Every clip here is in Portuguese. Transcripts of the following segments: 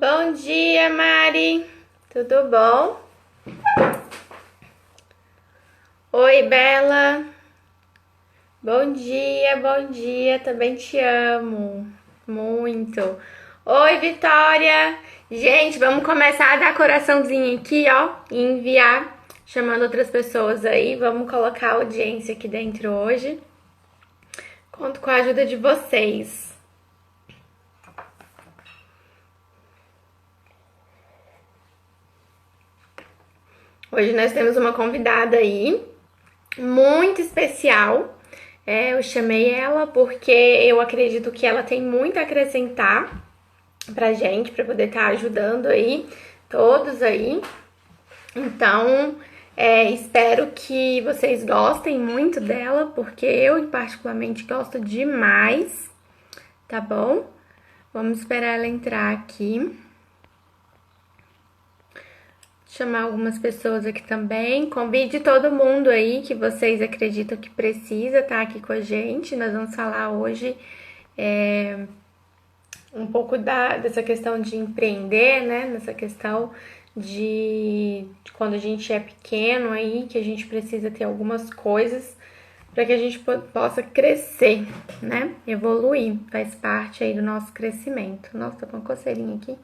Bom dia, Mari. Tudo bom? Oi, Bela. Bom dia. Também te amo. Muito. Oi, Vitória. Gente, vamos começar a dar coraçãozinho aqui, ó, e enviar, chamando outras pessoas aí. Vamos colocar a audiência aqui dentro hoje. Conto com a ajuda de vocês. Hoje nós temos uma convidada aí muito especial. Eu chamei ela porque eu acredito que ela tem muito a acrescentar pra gente, pra poder estar ajudando aí, todos aí. Então, espero que vocês gostem muito dela, porque eu, particularmente, gosto demais, tá bom? Vamos esperar ela entrar aqui. Chamar algumas pessoas aqui também. Convide todo mundo aí que vocês acreditam que precisa estar aqui com a gente. Nós vamos falar hoje um pouco dessa questão de empreender, né? Nessa questão de quando a gente é pequeno aí, que a gente precisa ter algumas coisas para que a gente possa crescer, né? Evoluir, faz parte aí do nosso crescimento. Nossa, tô com uma coceirinha aqui.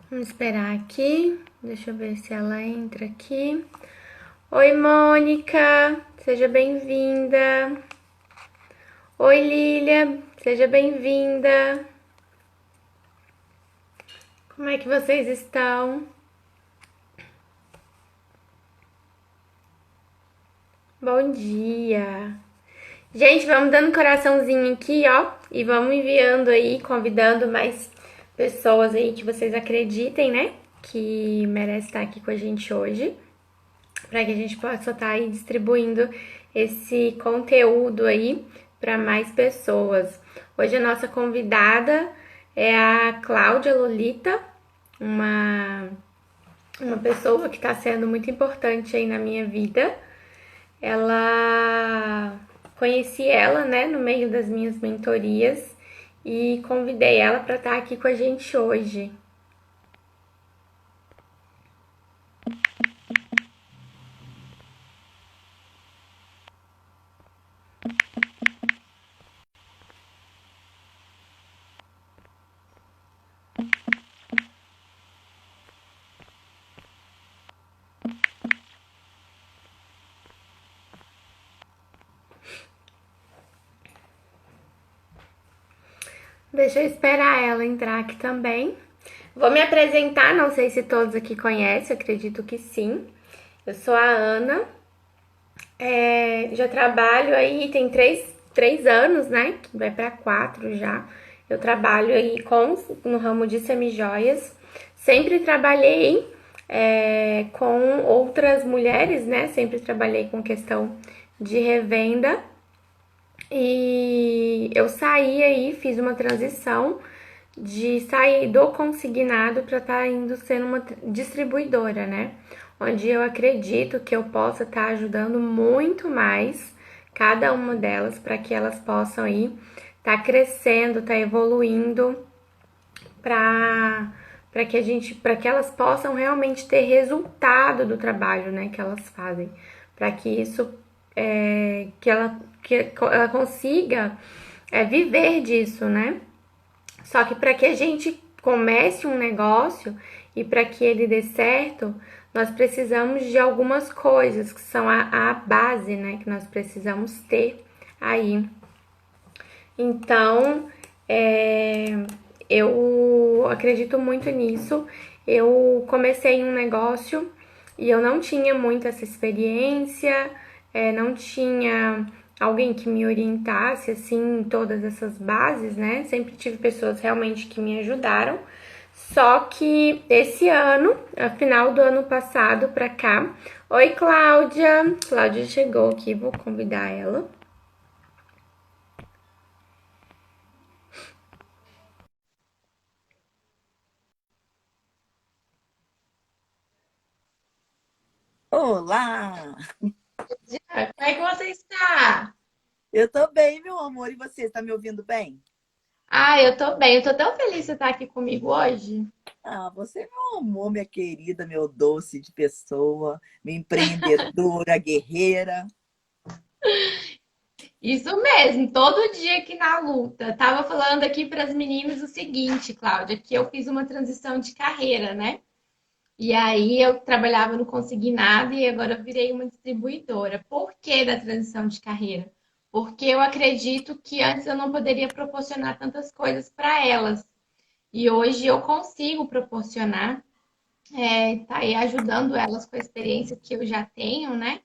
Vamos esperar aqui. Deixa eu ver se ela entra aqui. Oi, Mônica, seja bem-vinda. Oi, Lília, seja bem-vinda. Como é que vocês estão? Bom dia. Gente, vamos dando coraçãozinho aqui, ó, e vamos enviando aí, convidando mais pessoas aí que vocês acreditem, né? Que merece estar aqui com a gente hoje, para que a gente possa estar aí distribuindo esse conteúdo aí para mais pessoas. Hoje a nossa convidada é a Cláudia Lolita, uma, uma pessoa que está sendo muito importante aí na minha vida. Ela conheci ela, né, no meio das minhas mentorias e convidei ela para estar aqui com a gente hoje. Deixa eu esperar ela entrar aqui também. Vou me apresentar, não sei se todos aqui conhecem, acredito que sim. Eu sou a Ana, já trabalho aí, tem três anos, né? Que vai para 4 já. Eu trabalho aí no ramo de semijoias. Sempre trabalhei com outras mulheres, né? Sempre trabalhei com questão de revenda. E eu saí aí, fiz uma transição de sair do consignado para estar indo sendo uma distribuidora, né? Onde eu acredito que eu possa estar ajudando muito mais cada uma delas para que elas possam aí estar crescendo, estar evoluindo para que elas possam realmente ter resultado do trabalho, né, que elas fazem, para que isso que ela consiga viver disso, né? Só que para que a gente comece um negócio e para que ele dê certo, nós precisamos de algumas coisas que são a base, né, que nós precisamos ter aí. Então, eu acredito muito nisso. Eu comecei um negócio e eu não tinha muito essa experiência, não tinha alguém que me orientasse assim em todas essas bases, né? Sempre tive pessoas realmente que me ajudaram. Só que esse ano, a final do ano passado pra cá. Oi, Cláudia. Cláudia chegou aqui, vou convidar ela. Olá! Como é que você está? Eu tô bem, meu amor. E você, está me ouvindo bem? Ah, eu tô bem. Eu tô tão feliz de você estar aqui comigo hoje. Ah, você é meu amor, minha querida, meu doce de pessoa, minha empreendedora, guerreira. Isso mesmo, todo dia aqui na luta. Tava falando aqui para as meninas o seguinte, Cláudia, que eu fiz uma transição de carreira, né? E aí eu trabalhava no consignado e agora eu virei uma distribuidora. Por que da transição de carreira? Porque eu acredito que antes eu não poderia proporcionar tantas coisas para elas. E hoje eu consigo proporcionar, tá aí ajudando elas com a experiência que eu já tenho, né?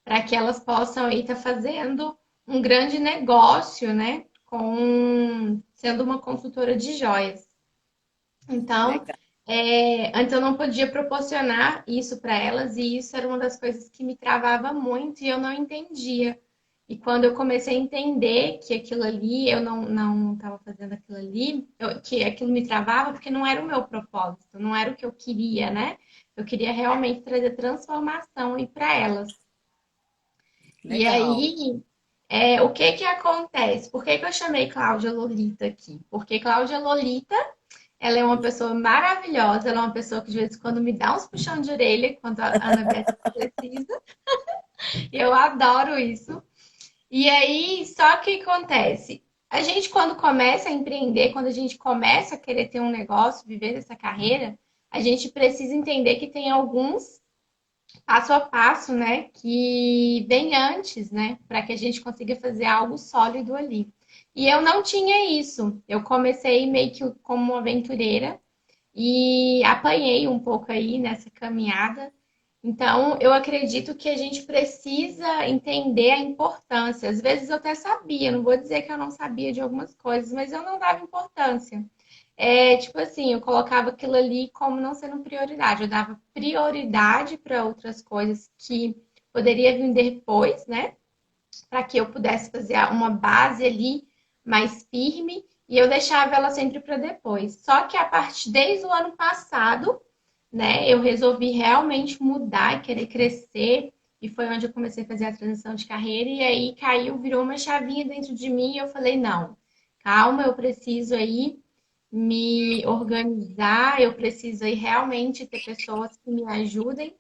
Para que elas possam aí estar fazendo um grande negócio, né? Com sendo uma consultora de joias. Então, Legal. antes eu não podia proporcionar isso para elas e isso era uma das coisas que me travava muito e eu não entendia. E quando eu comecei a entender que aquilo ali, eu não estava fazendo aquilo ali, que aquilo me travava porque não era o meu propósito, não era o que eu queria, né? Eu queria realmente trazer transformação aí para elas. E Legal. aí, o que que acontece? Por que que eu chamei Cláudia Lolita aqui? Porque Cláudia Lolita, ela é uma pessoa maravilhosa, ela é uma pessoa que de vez em quando me dá uns puxão de orelha, quando a Ana Beatriz precisa. Eu adoro isso. E aí, só que acontece? A gente, quando começa a empreender, quando a gente começa a querer ter um negócio, viver essa carreira, a gente precisa entender que tem alguns passo a passo, né, que vem antes, né, para que a gente consiga fazer algo sólido ali. E eu não tinha isso. Eu comecei meio que como uma aventureira e apanhei um pouco aí nessa caminhada. Então, eu acredito que a gente precisa entender a importância. Às vezes eu até sabia, não vou dizer que eu não sabia de algumas coisas, mas eu não dava importância. Tipo assim, eu colocava aquilo ali como não sendo prioridade. Eu dava prioridade para outras coisas que poderia vir depois, né? Para que eu pudesse fazer uma base ali mais firme e eu deixava ela sempre para depois. Só que a partir desde o ano passado, né, eu resolvi realmente mudar e querer crescer. E foi onde eu comecei a fazer a transição de carreira. E aí caiu, virou uma chavinha dentro de mim. E eu falei: não, calma, eu preciso aí me organizar, eu preciso aí realmente ter pessoas que me ajudem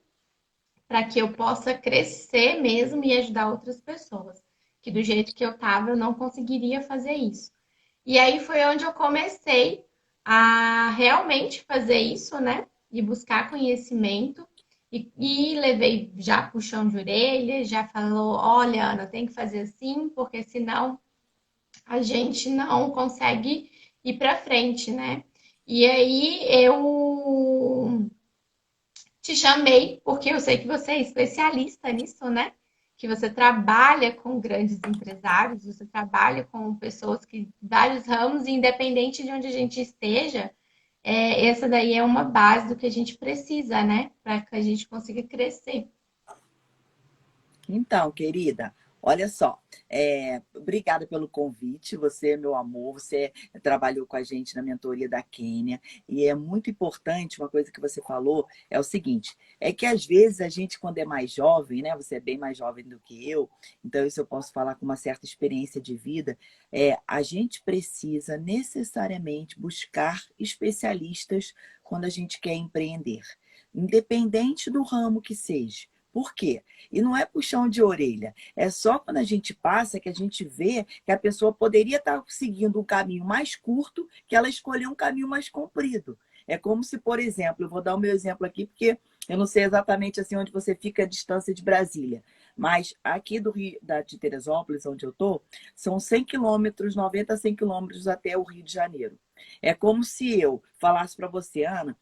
para que eu possa crescer mesmo e ajudar outras pessoas. Que do jeito que eu estava, eu não conseguiria fazer isso. E aí foi onde eu comecei a realmente fazer isso, né? E buscar conhecimento. E levei já puxão de orelha, já falou: olha, Ana, tem que fazer assim, porque senão a gente não consegue ir para frente, né? E aí eu te chamei porque eu sei que você é especialista nisso, né? Que você trabalha com grandes empresários, você trabalha com pessoas que vários ramos, e independente de onde a gente esteja, essa daí é uma base do que a gente precisa, né? Para que a gente consiga crescer. Então, querida, olha só, obrigada pelo convite. Você é meu amor, você trabalhou com a gente na mentoria da Quênia, e é muito importante, uma coisa que você falou, é o seguinte, é que às vezes a gente, quando é mais jovem, né? Você é bem mais jovem do que eu, então isso eu posso falar com uma certa experiência de vida, a gente precisa necessariamente buscar especialistas quando a gente quer empreender, independente do ramo que seja. Por quê? E não é puxão de orelha. É só quando a gente passa que a gente vê que a pessoa poderia estar seguindo um caminho mais curto, que ela escolheu um caminho mais comprido. É como se, por exemplo, eu vou dar o meu exemplo aqui, porque eu não sei exatamente assim onde você fica a distância de Brasília, mas aqui do Rio, de Teresópolis, onde eu estou, são 100 quilômetros, 90 a 100 quilômetros até o Rio de Janeiro. É como se eu falasse para você, Ana,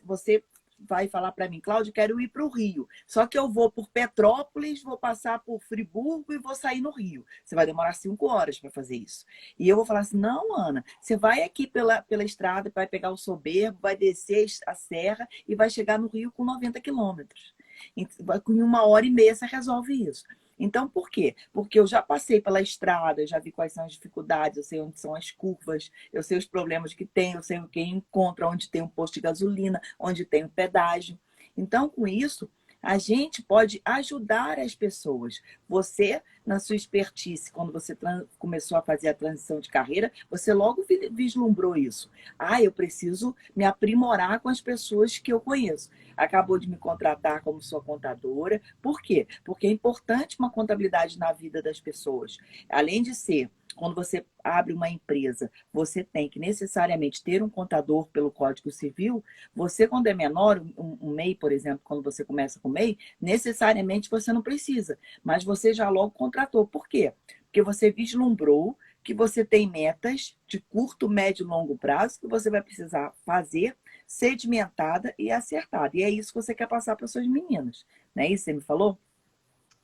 você vai falar para mim, Cláudio, quero ir para o Rio. Só que eu vou por Petrópolis, vou passar por Friburgo e vou sair no Rio. Você vai demorar 5 horas para fazer isso. E eu vou falar assim, não, Ana, você vai aqui pela estrada, vai pegar o Soberbo, vai descer a serra e vai chegar no Rio com 90 quilômetros. Em 1 hora e meia você resolve isso. Então, por quê? Porque eu já passei pela estrada, eu já vi quais são as dificuldades, eu sei onde são as curvas, eu sei os problemas que tem, eu sei quem encontra, onde tem um posto de gasolina, onde tem um pedágio. Então, com isso, A gente pode ajudar as pessoas. Você, na sua expertise, quando você começou a fazer a transição de carreira, você logo vislumbrou isso. Ah, eu preciso me aprimorar com as pessoas que eu conheço. Acabou de me contratar como sua contadora. Por quê? Porque é importante uma contabilidade na vida das pessoas. Além de ser, quando você abre uma empresa, você tem que necessariamente ter um contador pelo Código Civil. Você, quando é menor, um MEI, por exemplo, quando você começa com MEI, necessariamente você não precisa, mas você já logo contratou. Por quê? Porque você vislumbrou que você tem metas de curto, médio e longo prazo que você vai precisar fazer, sedimentada e acertada. E é isso que você quer passar para suas meninas. Não é isso que você me falou?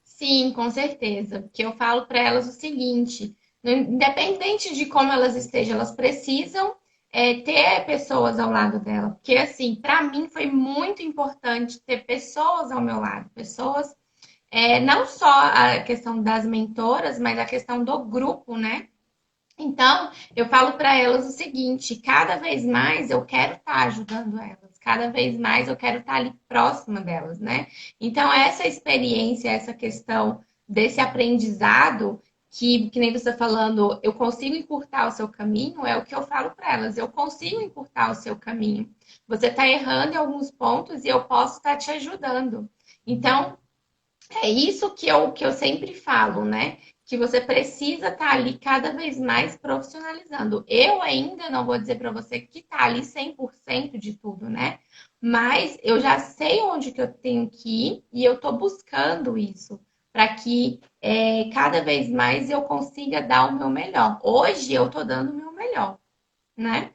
Sim, com certeza. Porque eu falo para elas o seguinte: independente de como elas estejam, elas precisam ter pessoas ao lado dela. Porque, assim, para mim foi muito importante ter pessoas ao meu lado, pessoas, não só a questão das mentoras, mas a questão do grupo, né? Então, eu falo para elas o seguinte: cada vez mais eu quero estar ajudando elas, cada vez mais eu quero estar ali próxima delas, né? Então, essa experiência, essa questão desse aprendizado, que nem você está falando, eu consigo encurtar o seu caminho, é o que eu falo para elas: eu consigo encurtar o seu caminho. Você está errando em alguns pontos e eu posso estar te ajudando. Então, é isso que eu sempre falo, né? Que você precisa estar ali cada vez mais profissionalizando. Eu ainda não vou dizer para você que está ali 100% de tudo, né? Mas eu já sei onde que eu tenho que ir e eu estou buscando isso para que cada vez mais eu consiga dar o meu melhor. Hoje eu estou dando o meu melhor, né?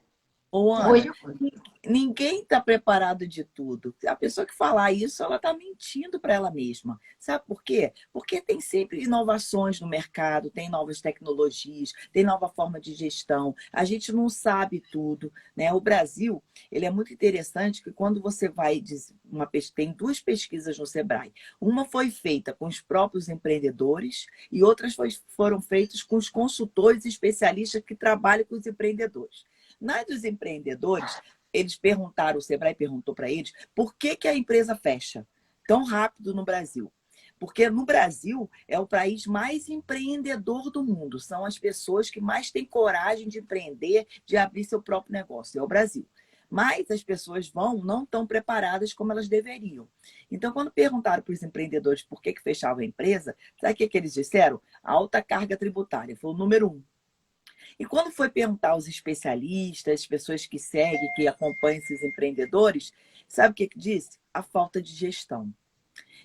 Ô, Hoje Ana, eu ninguém está preparado de tudo. A pessoa que falar isso, ela está mentindo para ela mesma. Sabe por quê? Porque tem sempre inovações no mercado, tem novas tecnologias, tem nova forma de gestão. A gente não sabe tudo, né? O Brasil, ele é muito interessante que quando você vai tem duas pesquisas no Sebrae. Uma foi feita com os próprios empreendedores e outras foram feitas com os consultores e especialistas que trabalham com os empreendedores. Na dos empreendedores, eles perguntaram, o Sebrae perguntou para eles, por que, que a empresa fecha tão rápido no Brasil? Porque no Brasil é o país mais empreendedor do mundo. São as pessoas que mais têm coragem de empreender, de abrir seu próprio negócio. É o Brasil. Mas as pessoas não estão preparadas como elas deveriam. Então, quando perguntaram para os empreendedores por que fechavam a empresa, sabe o que eles disseram? A alta carga tributária foi o número um. E quando foi perguntar aos especialistas, pessoas que seguem, que acompanham esses empreendedores, sabe o que disse? A falta de gestão.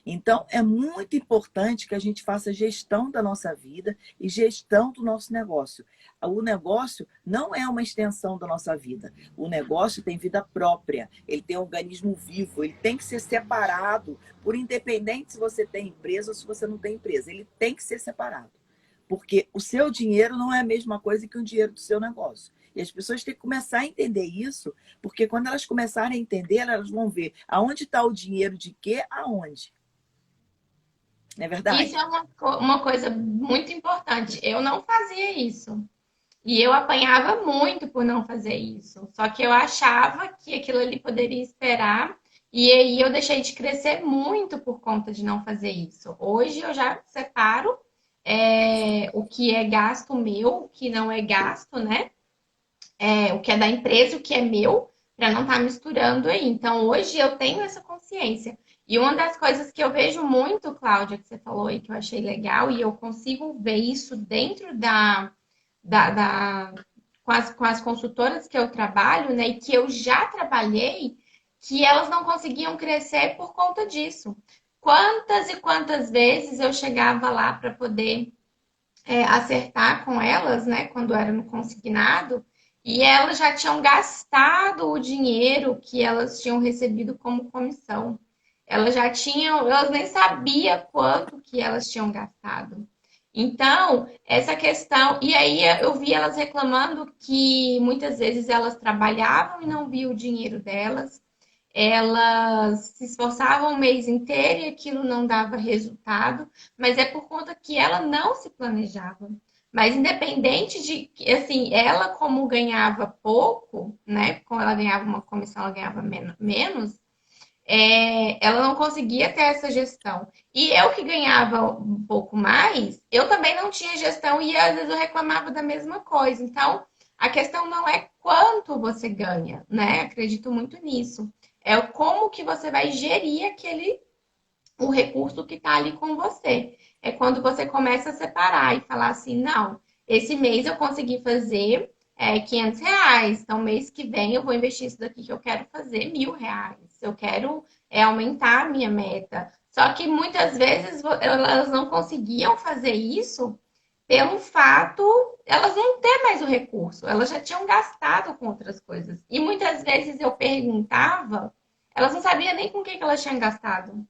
Então, é muito importante que a gente faça gestão da nossa vida e gestão do nosso negócio. O negócio não é uma extensão da nossa vida. O negócio tem vida própria, ele tem um organismo vivo, ele tem que ser separado, por independente se você tem empresa ou se você não tem empresa. Ele tem que ser separado. Porque o seu dinheiro não é a mesma coisa que o dinheiro do seu negócio. E as pessoas têm que começar a entender isso, porque quando elas começarem a entender, elas vão ver aonde está o dinheiro de quê, aonde. Não é Isso verdade? é uma coisa muito importante. Eu não fazia isso. E eu apanhava muito por não fazer isso. Só que eu achava que aquilo ali poderia esperar. E aí eu deixei de crescer muito por conta de não fazer isso. Hoje eu já separo o que é gasto meu, o que não é gasto, né? O que é da empresa, o que é meu, para não estar misturando aí. Então hoje eu tenho essa consciência. E uma das coisas que eu vejo muito, Cláudia, que você falou aí, que eu achei legal, e eu consigo ver isso dentro da, da com as consultoras que eu trabalho, né, e que eu já trabalhei, que elas não conseguiam crescer por conta disso. Quantas e quantas vezes eu chegava lá para poder acertar com elas, né, quando era no consignado, e elas já tinham gastado o dinheiro que elas tinham recebido como comissão. Elas já tinham, elas nem sabiam quanto que elas tinham gastado. Então, essa questão. E aí eu vi elas reclamando que muitas vezes elas trabalhavam e não viam o dinheiro delas, elas se esforçavam o mês inteiro e aquilo não dava resultado, mas é por conta que ela não se planejava. Mas independente de, assim, ela como ganhava pouco, né? Como ela ganhava uma comissão, ela ganhava menos, ela não conseguia ter essa gestão. E eu que ganhava um pouco mais, eu também não tinha gestão e às vezes eu reclamava da mesma coisa. Então, a questão não é quanto você ganha, né? Acredito muito nisso. É o como que você vai gerir o recurso que está ali com você. É quando você começa a separar e falar assim, não, esse mês eu consegui fazer R$ 500, então mês que vem eu vou investir isso daqui que eu quero fazer R$ 1.000. Eu quero aumentar a minha meta. Só que muitas vezes elas não conseguiam fazer isso pelo fato elas não ter mais o recurso, elas já tinham gastado com outras coisas. E muitas vezes eu perguntava, elas não sabiam nem com o que elas tinham gastado.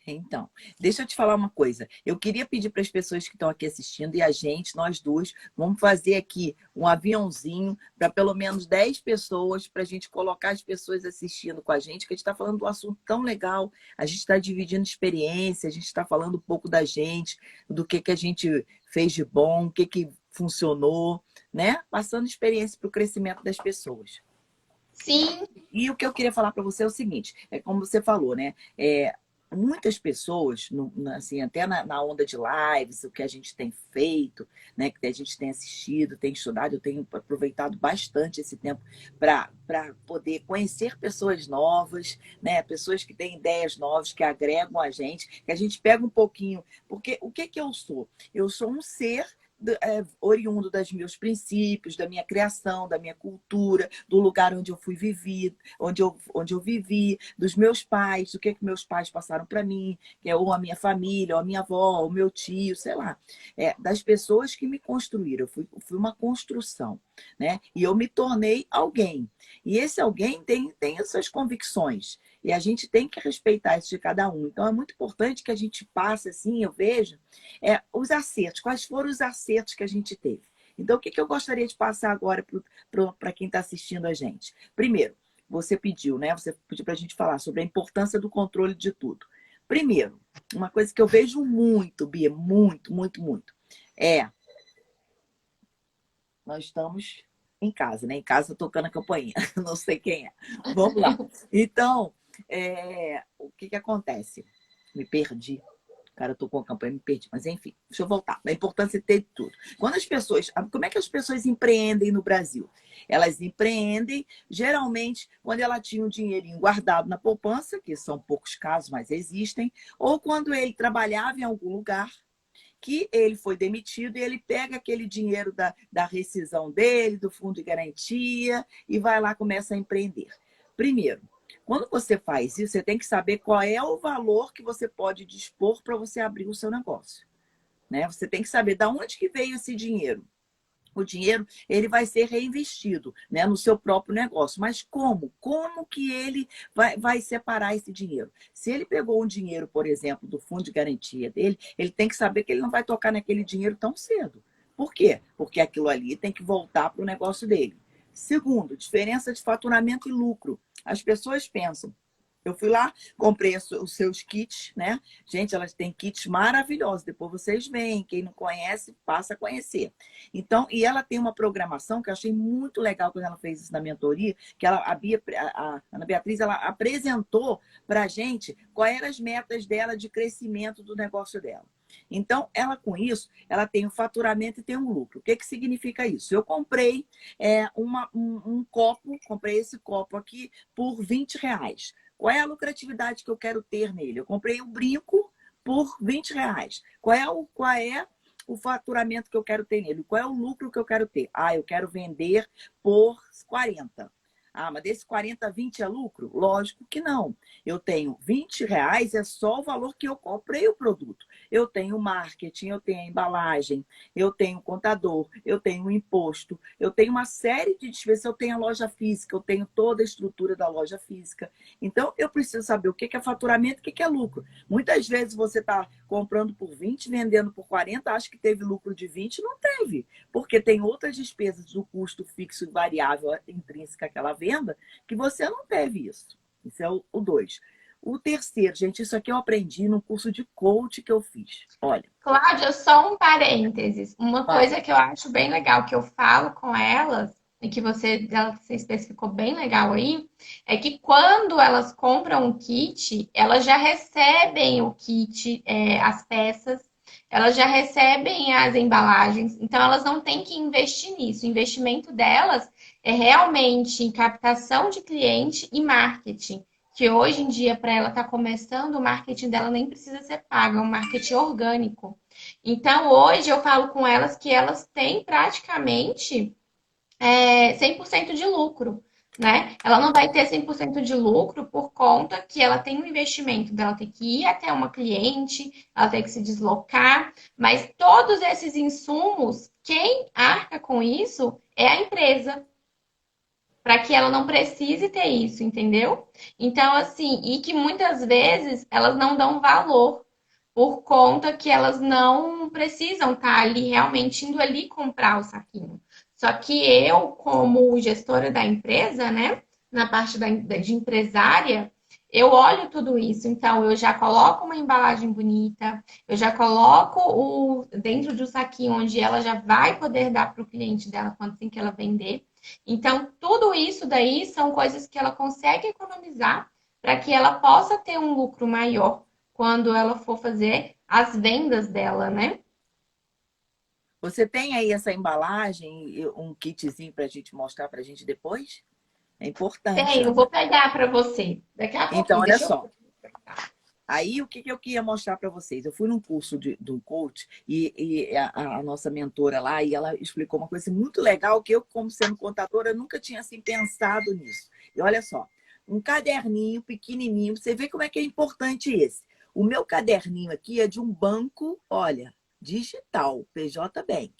Então, deixa eu te falar uma coisa. Eu queria pedir para as pessoas que estão aqui assistindo e a gente, nós duas, vamos fazer aqui um aviãozinho para pelo menos 10 pessoas, para a gente colocar as pessoas assistindo com a gente, que a gente está falando de um assunto tão legal. A gente está dividindo experiência, a gente está falando um pouco da gente, do que a gente fez de bom, o que funcionou, né? Passando experiência para o crescimento das pessoas. Sim, E o que eu queria falar para você é o seguinte, é como você falou, né? Muitas pessoas, assim, até na onda de lives, o que a gente tem feito, né? Que a gente tem assistido, tem estudado, eu tenho aproveitado bastante esse tempo para poder conhecer pessoas novas, né? Pessoas que têm ideias novas, que agregam a gente, que a gente pega um pouquinho. Porque o que eu sou? Eu sou um ser oriundo dos meus princípios, da minha criação, da minha cultura, do lugar onde eu fui vivido, onde eu vivi, dos meus pais, do que meus pais passaram para mim, que é ou a minha família, ou a minha avó, ou o meu tio, sei lá. Das pessoas que me construíram. Eu fui uma construção, né? E eu me tornei alguém. E esse alguém tem as suas convicções. E a gente tem que respeitar isso de cada um. Então, é muito importante que a gente passe, assim, eu vejo, os acertos. Quais foram os acertos que a gente teve? Então, o que eu gostaria de passar agora para quem está assistindo a gente? Primeiro, você pediu, né? Você pediu para a gente falar sobre a importância do controle de tudo. Primeiro, uma coisa que eu vejo muito, Bia, muito, muito, muito, nós estamos em casa, né? Em casa tocando a campainha, não sei quem é. Vamos lá. Então, o que acontece? Me perdi. Cara, eu tô com a campanha, me perdi. Mas enfim, deixa eu voltar. A importância de ter tudo. Como é que as pessoas empreendem no Brasil? Elas empreendem, geralmente, quando ela tinha um dinheirinho guardado na poupança, que são poucos casos, mas existem, ou quando ele trabalhava em algum lugar, que ele foi demitido e ele pega aquele dinheiro da rescisão dele, do fundo de garantia, e vai lá, começa a empreender. Primeiro, quando você faz isso, você tem que saber qual é o valor que você pode dispor para você abrir o seu negócio, né? Você tem que saber de onde que veio esse dinheiro. O dinheiro ele vai ser reinvestido, né, no seu próprio negócio. Mas como? Como que ele vai separar esse dinheiro? Se ele pegou um dinheiro, por exemplo, do fundo de garantia dele, ele tem que saber que ele não vai tocar naquele dinheiro tão cedo. Por quê? Porque aquilo ali tem que voltar para o negócio dele. Segundo, diferença de faturamento e lucro. As pessoas pensam, eu fui lá, comprei os seus kits, né? Gente, elas têm kits maravilhosos. Depois vocês veem. Quem não conhece, passa a conhecer. Então, e ela tem uma programação que eu achei muito legal quando ela fez isso na mentoria, que a Ana Beatriz, ela apresentou para a gente quais eram as metas dela de crescimento do negócio dela. Então, ela com isso, ela tem um faturamento e tem um lucro. O que significa isso? Eu comprei um copo, comprei esse copo aqui por R$ 20. Qual é a lucratividade que eu quero ter nele? Eu comprei um brinco por R$ 20. Qual é o faturamento que eu quero ter nele? Qual é o lucro que eu quero ter? Eu quero vender por 40. Mas desse 40, 20 é lucro? Lógico que não. Eu tenho R$ 20, é só o valor que eu comprei o produto. Eu tenho marketing, eu tenho a embalagem, eu tenho o contador, eu tenho o imposto, eu tenho uma série de despesas, eu tenho a loja física, eu tenho toda a estrutura da loja física. Então, eu preciso saber o que é faturamento e o que é lucro. Muitas vezes você está comprando por 20, vendendo por 40, acha que teve lucro de 20, não teve. Porque tem outras despesas do custo fixo e variável intrínseca àquela venda que você não teve isso. Isso é o 2. O terceiro, gente, isso aqui eu aprendi no curso de coach que eu fiz. Olha, Cláudia, só um parênteses. Uma fala. coisa que eu acho bem legal que eu falo com elas e que você especificou bem legal aí, é que quando elas compram o kit, elas já recebem o kit, as peças, elas já recebem as embalagens, então elas não têm que investir nisso. O investimento delas é realmente em captação de cliente e marketing. Que hoje em dia, para ela estar começando, o marketing dela nem precisa ser pago, é um marketing orgânico. Então, hoje eu falo com elas que elas têm praticamente 100% de lucro, né? Ela não vai ter 100% de lucro por conta que ela tem um investimento dela ter que ir até uma cliente, ela ter que se deslocar, mas todos esses insumos, quem arca com isso é a empresa, para que ela não precise ter isso, entendeu? Então, assim, e que muitas vezes elas não dão valor por conta que elas não precisam estar ali realmente indo ali comprar o saquinho. Só que eu, como gestora da empresa, né, na parte de empresária, eu olho tudo isso. Então, eu já coloco uma embalagem bonita, eu já coloco dentro do saquinho onde ela já vai poder dar para o cliente dela quando assim que ela vender. Então, tudo isso daí são coisas que ela consegue economizar para que ela possa ter um lucro maior quando ela for fazer as vendas dela, né? Você tem aí essa embalagem, um kitzinho para a gente mostrar para a gente depois? É importante, Tenho, Ana. vou pegar para você daqui a Então, pouquinho. olha Deixa eu. só. Aí, o que eu queria mostrar para vocês? Eu fui num curso do coach e a nossa mentora lá, e ela explicou uma coisa muito legal que eu, como sendo contadora, nunca tinha assim, pensado nisso. E olha só, um caderninho pequenininho, você vê como é que é importante esse. O meu caderninho aqui é de um banco, olha, digital, PJ Bank.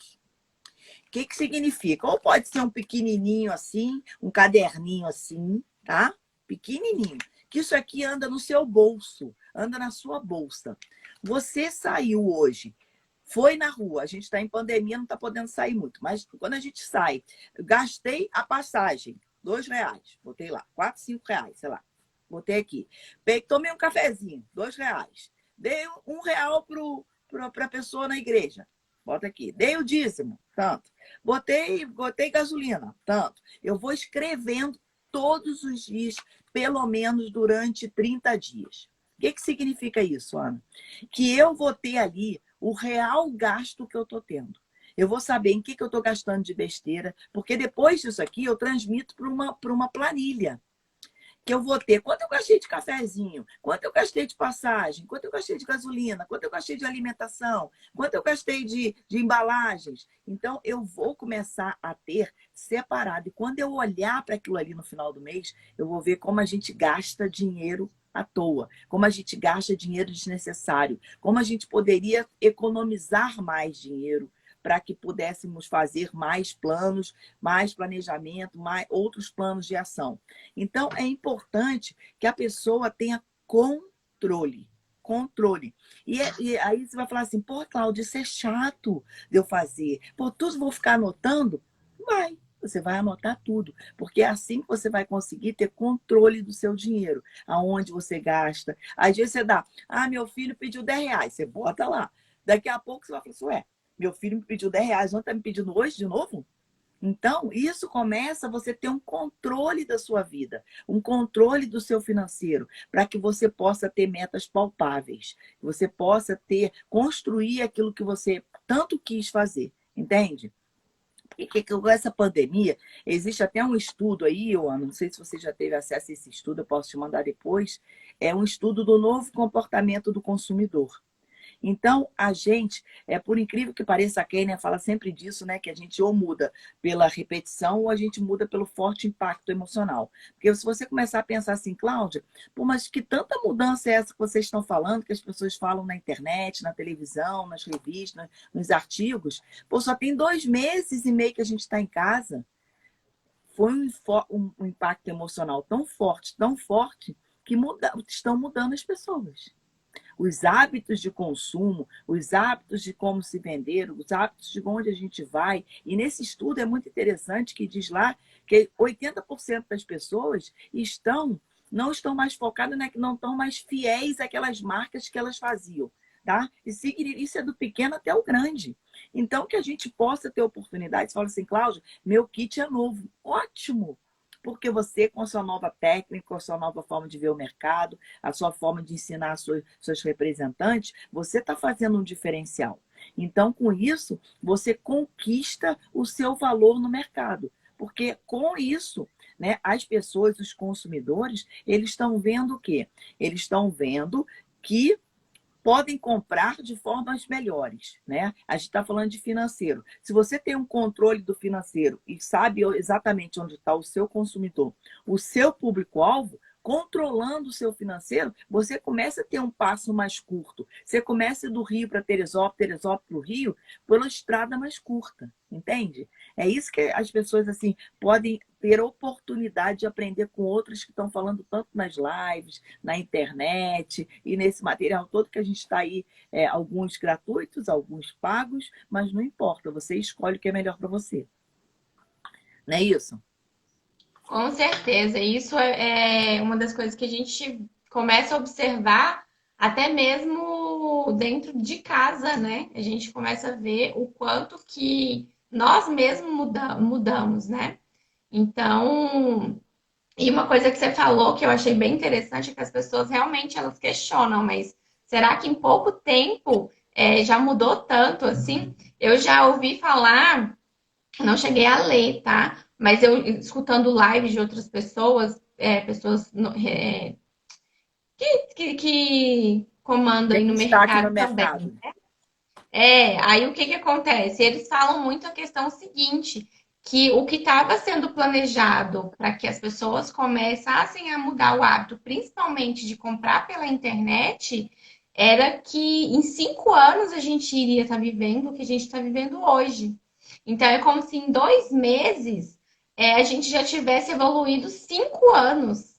O que significa? Ou pode ser um pequenininho assim, um caderninho assim, tá? Pequenininho. Que isso aqui anda no seu bolso, anda na sua bolsa. Você saiu hoje, foi na rua, a gente está em pandemia, não está podendo sair muito, mas quando a gente sai, gastei a passagem, R$ 2, botei lá, 4, R$ 5, sei lá, botei aqui. Tomei um cafezinho, R$ 2. Dei R$ 1 para a pessoa na igreja, bota aqui. Dei o dízimo, tanto. Botei gasolina, tanto. Eu vou escrevendo todos os dias, pelo menos durante 30 dias. O que significa isso, Ana? Que eu vou ter ali o real gasto que eu estou tendo. Eu vou saber em que eu estou gastando de besteira, porque depois disso aqui eu transmito para uma planilha que eu vou ter quanto eu gastei de cafezinho, quanto eu gastei de passagem, quanto eu gastei de gasolina, quanto eu gastei de alimentação, quanto eu gastei de embalagens. Então, eu vou começar a ter separado. E quando eu olhar para aquilo ali no final do mês, eu vou ver como a gente gasta dinheiro à toa, como a gente gasta dinheiro desnecessário, como a gente poderia economizar mais dinheiro para que pudéssemos fazer mais planos, mais planejamento, mais outros planos de ação. Então, é importante que a pessoa tenha controle. Controle. E aí você vai falar assim, pô, Cláudia, isso é chato de eu fazer. Pô, tudo vou ficar anotando? Vai. Você vai anotar tudo, porque é assim que você vai conseguir ter controle do seu dinheiro, aonde você gasta. Às vezes você dá, meu filho pediu R$ 10, você bota lá. Daqui a pouco você vai falar assim, ué, meu filho me pediu R$ 10, ontem tá me pedindo hoje de novo? Então, isso começa a você ter um controle da sua vida, um controle do seu financeiro, para que você possa ter metas palpáveis, que você possa construir aquilo que você tanto quis fazer, entende? Porque com essa pandemia, existe até um estudo aí, Ana, não sei se você já teve acesso a esse estudo, eu posso te mandar depois, é um estudo do novo comportamento do consumidor. Então, a gente, por incrível que pareça, a Kênia fala sempre disso, né? Que a gente ou muda pela repetição ou a gente muda pelo forte impacto emocional. Porque se você começar a pensar assim, Cláudia, pô, mas que tanta mudança é essa que vocês estão falando, que as pessoas falam na internet, na televisão, nas revistas, nos artigos? Pô, só tem 2 meses e meio que a gente está em casa. Foi um impacto emocional tão forte, que estão mudando as pessoas. Os hábitos de consumo, os hábitos de como se vender, os hábitos de onde a gente vai. E nesse estudo é muito interessante que diz lá que 80% das pessoas não estão mais focadas, não estão mais fiéis àquelas marcas que elas faziam. tá? Isso é do pequeno até o grande. Então, que a gente possa ter oportunidade. Você fala assim, Cláudia, meu kit é novo. Ótimo! Porque você, com a sua nova técnica, com a sua nova forma de ver o mercado, a sua forma de ensinar seus representantes, você está fazendo um diferencial. Então, com isso, você conquista o seu valor no mercado. Porque com isso, né, as pessoas, os consumidores, eles estão vendo o quê? Eles estão vendo que podem comprar de formas melhores, né? A gente está falando de financeiro. Se você tem um controle do financeiro e sabe exatamente onde está o seu consumidor, o seu público-alvo, controlando o seu financeiro, você começa a ter um passo mais curto. Você começa do Rio para Teresópolis, Teresópolis para o Rio, pela estrada mais curta, entende? É isso que as pessoas assim podem ter oportunidade de aprender com outras que estão falando tanto nas lives, na internet e nesse material todo que a gente está aí, alguns gratuitos, alguns pagos, mas não importa, você escolhe o que é melhor para você. Não é isso? Com certeza, isso é uma das coisas que a gente começa a observar até mesmo dentro de casa, né? A gente começa a ver o quanto que nós mesmos mudamos, né? Então, e uma coisa que você falou que eu achei bem interessante é que as pessoas realmente elas questionam, mas será que em pouco tempo já mudou tanto assim? Eu já ouvi falar, não cheguei a ler, tá? Mas eu escutando lives de outras pessoas, pessoas que comandam Tem aí no destaque no mercado também. mercado. Aí o que que acontece? Eles falam muito a questão seguinte, que o que estava sendo planejado para que as pessoas começassem a mudar o hábito, principalmente de comprar pela internet, era que em 5 anos a gente iria estar vivendo o que a gente está vivendo hoje. Então é como se em 2 meses a gente já tivesse evoluído 5 anos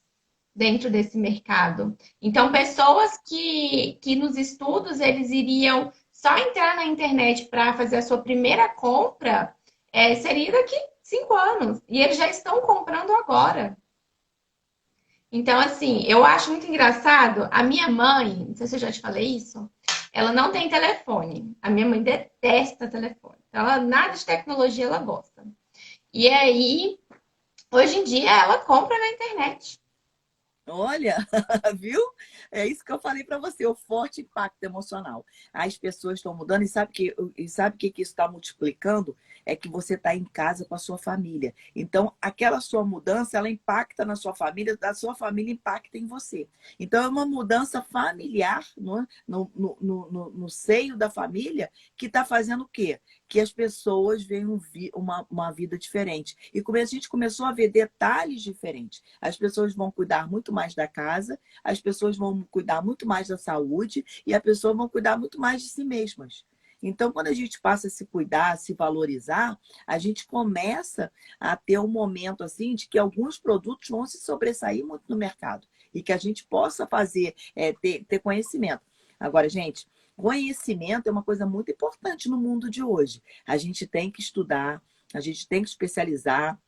dentro desse mercado. Então, pessoas que nos estudos eles iriam só entrar na internet para fazer a sua primeira compra, seria daqui 5 anos. E eles já estão comprando agora. Então, assim, eu acho muito engraçado. A minha mãe, não sei se eu já te falei isso, ela não tem telefone. A minha mãe detesta telefone. Então, nada de tecnologia ela gosta. E aí, hoje em dia, ela compra na internet. Olha, viu? É isso que eu falei para você, o forte impacto emocional. As pessoas estão mudando e sabe o que isso está multiplicando? É que você está em casa com a sua família. Então, aquela sua mudança, ela impacta na sua família, da sua família impacta em você. Então, é uma mudança familiar no seio da família que está fazendo o quê? Que as pessoas veem uma vida diferente. E como a gente começou a ver detalhes diferentes. As pessoas vão cuidar muito mais da casa, as pessoas vão cuidar muito mais da saúde e as pessoas vão cuidar muito mais de si mesmas. Então, quando a gente passa a se cuidar, a se valorizar, a gente começa a ter um momento assim de que alguns produtos vão se sobressair muito no mercado e que a gente possa fazer, ter conhecimento. Agora, gente, conhecimento é uma coisa muito importante no mundo de hoje. A gente tem que estudar, a gente tem que especializar.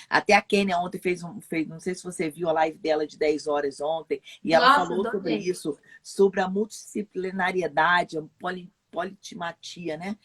Até a Kênia ontem fez, não sei se você viu a live dela de 10 horas ontem, e ela Nossa, falou sobre adorei. isso, sobre a multidisciplinariedade, a politimatia, né?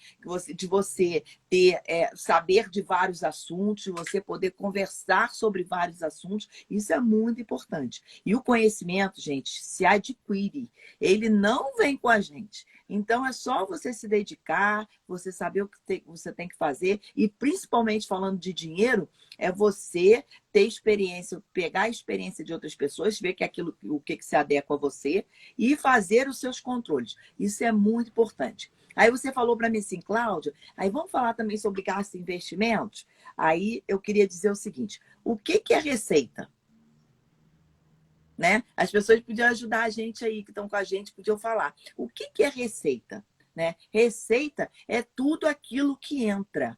De você ter saber de vários assuntos, de você poder conversar sobre vários assuntos, isso é muito importante. E o conhecimento, gente, se adquire, ele não vem com a gente. Então é só você se dedicar, você saber o que você tem que fazer, e principalmente falando de dinheiro, é você ter experiência, pegar a experiência de outras pessoas, ver o que se adequa a você e fazer os seus controles. Isso é muito importante. Aí você falou para mim assim, Cláudia, aí vamos falar também sobre gastos e investimentos? Aí eu queria dizer o seguinte, o que é receita? Né? As pessoas podiam ajudar a gente aí, que estão com a gente, podiam falar. O que é receita? Né? Receita é tudo aquilo que entra